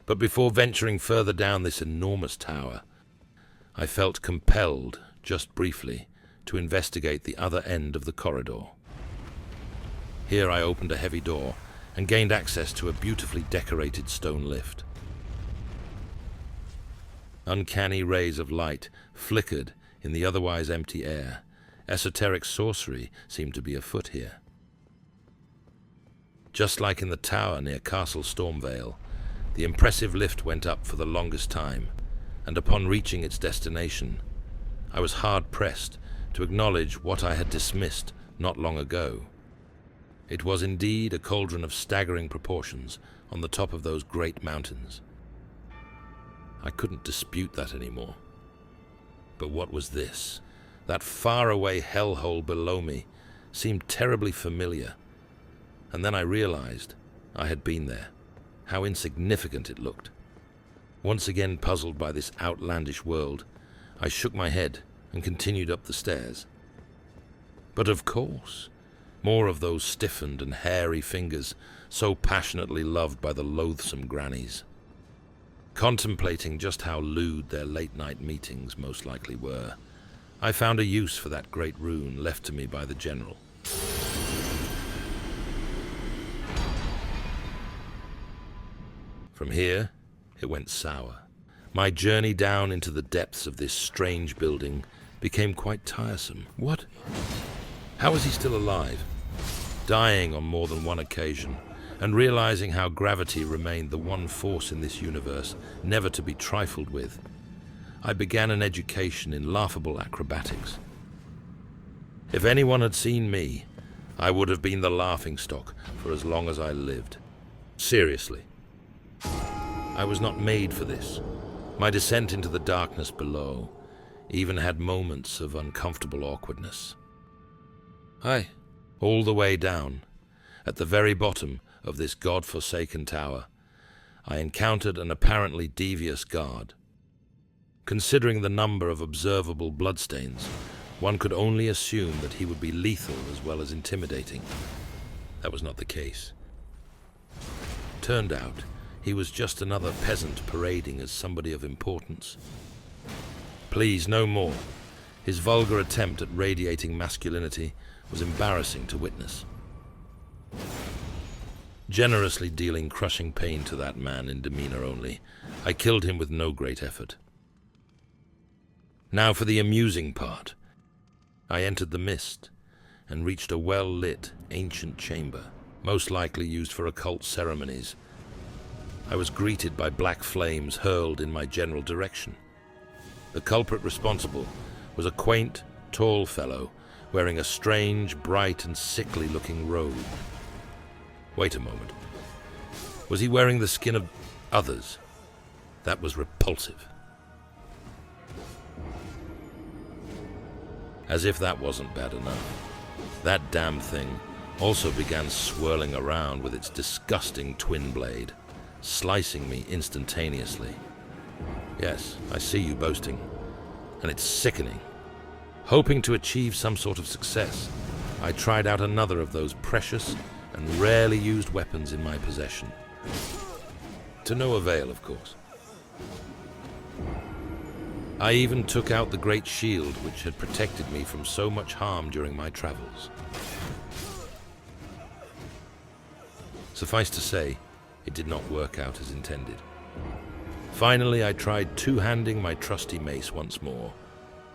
But before venturing further down this enormous tower, I felt compelled, just briefly, to investigate the other end of the corridor. Here I opened a heavy door and gained access to a beautifully decorated stone lift. Uncanny rays of light flickered in the otherwise empty air. Esoteric sorcery seemed to be afoot here. Just like in the tower near Castle Stormveil, the impressive lift went up for the longest time, and upon reaching its destination, I was hard-pressed to acknowledge what I had dismissed not long ago. It was indeed a cauldron of staggering proportions on the top of those great mountains. I couldn't dispute that anymore. But what was this? That faraway hellhole below me seemed terribly familiar, and then I realized I had been there, how insignificant it looked. Once again puzzled by this outlandish world, I shook my head and continued up the stairs. But of course, more of those stiffened and hairy fingers so passionately loved by the loathsome grannies. Contemplating just how lewd their late-night meetings most likely were, I found a use for that great rune left to me by the general. From here, it went sour. My journey down into the depths of this strange building became quite tiresome. What? How was he still alive? Dying on more than one occasion, and realizing how gravity remained the one force in this universe never to be trifled with, I began an education in laughable acrobatics. If anyone had seen me, I would have been the laughingstock for as long as I lived. Seriously. I was not made for this. My descent into the darkness below even had moments of uncomfortable awkwardness. Aye, all the way down, at the very bottom of this god-forsaken tower, I encountered an apparently devious guard. Considering the number of observable bloodstains, one could only assume that he would be lethal as well as intimidating. That was not the case. Turned out, he was just another peasant parading as somebody of importance. Please, no more. His vulgar attempt at radiating masculinity was embarrassing to witness. Generously dealing crushing pain to that man in demeanor only, I killed him with no great effort. Now for the amusing part. I entered the mist and reached a well-lit, ancient chamber, most likely used for occult ceremonies. I was greeted by black flames hurled in my general direction. The culprit responsible was a quaint, tall fellow wearing a strange, bright and sickly-looking robe. Wait a moment. Was he wearing the skin of others? That was repulsive. As if that wasn't bad enough, that damn thing also began swirling around with its disgusting twin blade, slicing me instantaneously. Yes, I see you boasting, and it's sickening. Hoping to achieve some sort of success, I tried out another of those precious and rarely used weapons in my possession. To no avail, of course. I even took out the great shield which had protected me from so much harm during my travels. Suffice to say, it did not work out as intended. Finally, I tried two-handing my trusty mace once more,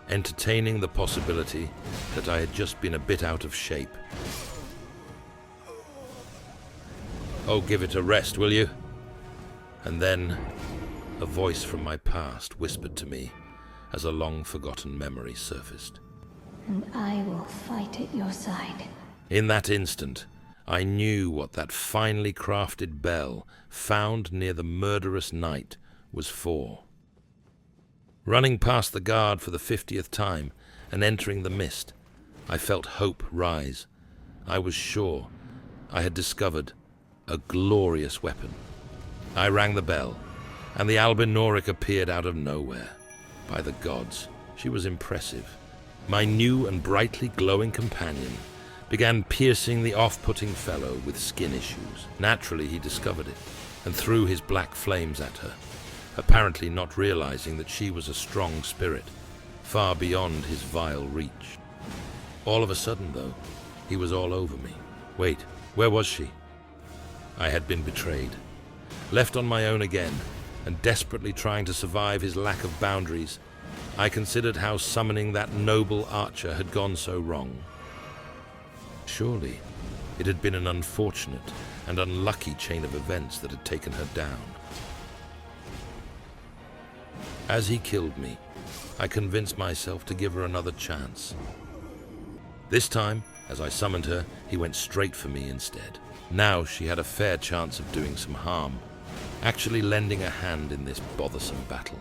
entertaining the possibility that I had just been a bit out of shape. Oh, give it a rest, will you? And then, a voice from my past whispered to me as a long-forgotten memory surfaced. And I will fight at your side. In that instant, I knew what that finely crafted bell found near the murderous knight was for. Running past the guard for the 50th time and entering the mist, I felt hope rise. I was sure I had discovered a glorious weapon. I rang the bell, and the Albinoric appeared out of nowhere. By the gods, she was impressive. My new and brightly glowing companion began piercing the off-putting fellow with skin issues. Naturally, he discovered it and threw his black flames at her, apparently not realizing that she was a strong spirit, far beyond his vile reach. All of a sudden, though, he was all over me. Wait, where was she? I had been betrayed. Left on my own again, and desperately trying to survive his lack of boundaries, I considered how summoning that noble archer had gone so wrong. Surely, it had been an unfortunate and unlucky chain of events that had taken her down. As he killed me, I convinced myself to give her another chance. This time, as I summoned her, he went straight for me instead. Now she had a fair chance of doing some harm, actually lending a hand in this bothersome battle.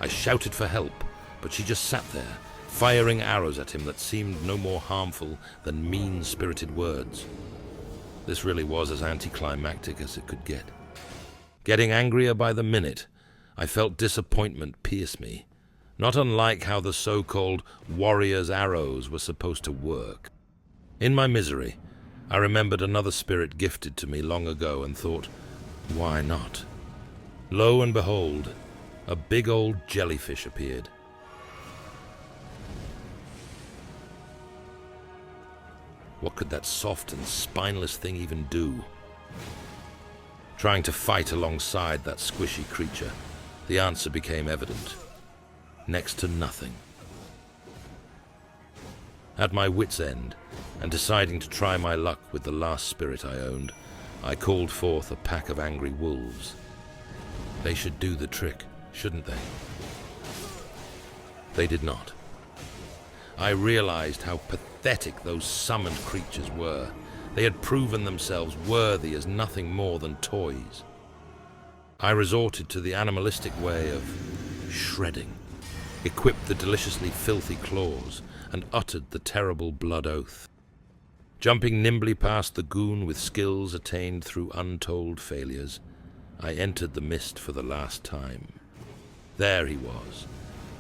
I shouted for help, but she just sat there, firing arrows at him that seemed no more harmful than mean-spirited words. This really was as anticlimactic as it could get. Getting angrier by the minute, I felt disappointment pierce me, not unlike how the so-called warrior's arrows were supposed to work. In my misery, I remembered another spirit gifted to me long ago and thought, why not? Lo and behold, a big old jellyfish appeared. What could that soft and spineless thing even do? Trying to fight alongside that squishy creature, the answer became evident. Next to nothing. At my wit's end, and deciding to try my luck with the last spirit I owned, I called forth a pack of angry wolves. They should do the trick, shouldn't they? They did not. I realized how pathetic those summoned creatures were. They had proven themselves worthy as nothing more than toys. I resorted to the animalistic way of shredding, equipped the deliciously filthy claws, and uttered the terrible blood oath. Jumping nimbly past the goon with skills attained through untold failures, I entered the mist for the last time. There he was,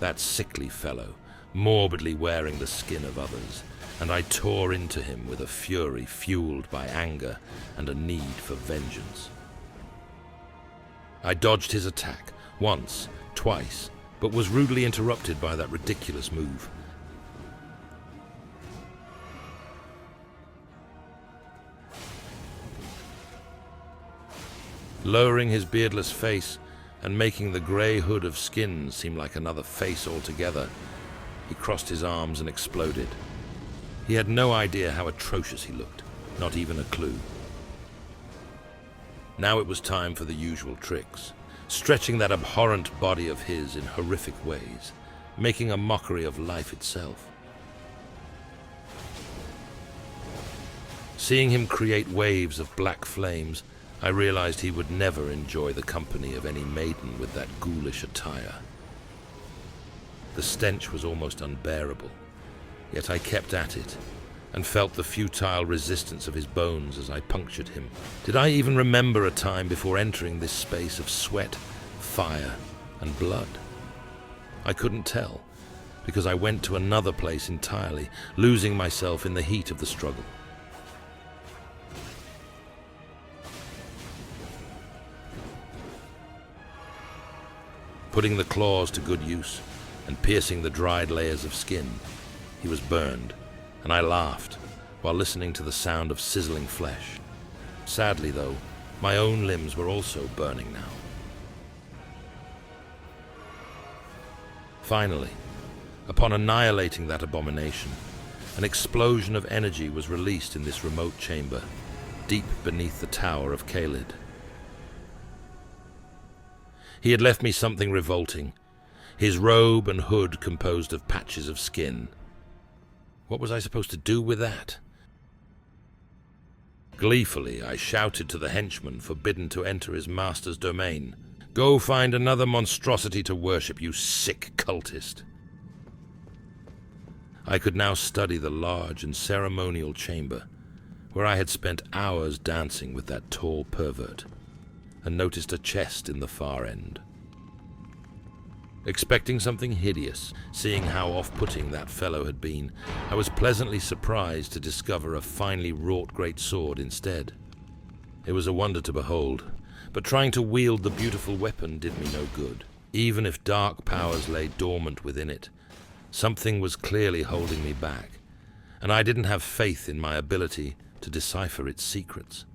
that sickly fellow, morbidly wearing the skin of others, and I tore into him with a fury fueled by anger and a need for vengeance. I dodged his attack, once, twice, but was rudely interrupted by that ridiculous move. Lowering his beardless face and making the grey hood of skin seem like another face altogether, he crossed his arms and exploded. He had no idea how atrocious he looked, not even a clue. Now it was time for the usual tricks, stretching that abhorrent body of his in horrific ways, making a mockery of life itself. Seeing him create waves of black flames, I realized he would never enjoy the company of any maiden with that ghoulish attire. The stench was almost unbearable, yet I kept at it, and felt the futile resistance of his bones as I punctured him. Did I even remember a time before entering this space of sweat, fire, and blood? I couldn't tell, because I went to another place entirely, losing myself in the heat of the struggle. Putting the claws to good use, and piercing the dried layers of skin, he was burned, and I laughed while listening to the sound of sizzling flesh. Sadly, though, my own limbs were also burning now. Finally, upon annihilating that abomination, an explosion of energy was released in this remote chamber, deep beneath the tower of Caelid. He had left me something revolting, his robe and hood composed of patches of skin. What was I supposed to do with that? Gleefully, I shouted to the henchman forbidden to enter his master's domain, "Go find another monstrosity to worship, you sick cultist." I could now study the large and ceremonial chamber, where I had spent hours dancing with that tall pervert, and noticed a chest in the far end. Expecting something hideous, seeing how off-putting that fellow had been, I was pleasantly surprised to discover a finely wrought great sword instead. It was a wonder to behold, but trying to wield the beautiful weapon did me no good. Even if dark powers lay dormant within it, something was clearly holding me back, and I didn't have faith in my ability to decipher its secrets.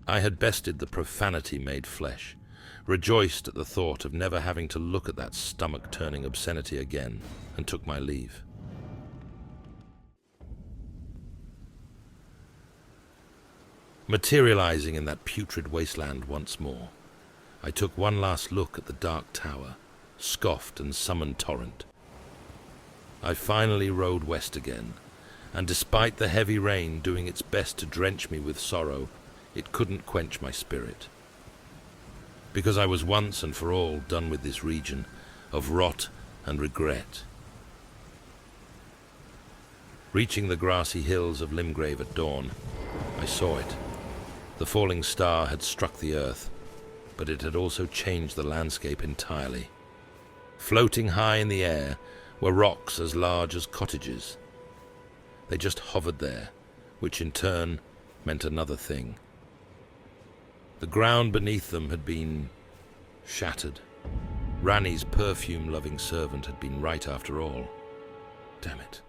I had bested the profanity-made flesh, rejoiced at the thought of never having to look at that stomach-turning obscenity again, and took my leave. Materializing in that putrid wasteland once more, I took one last look at the dark tower, scoffed and summoned torrent. I finally rode west again, and despite the heavy rain doing its best to drench me with sorrow, it couldn't quench my spirit. Because I was once and for all done with this region of rot and regret. Reaching the grassy hills of Limgrave at dawn, I saw it. The falling star had struck the earth, but it had also changed the landscape entirely. Floating high in the air were rocks as large as cottages. They just hovered there, which in turn meant another thing. The ground beneath them had been shattered. Ranni's perfume-loving servant had been right after all. Damn it.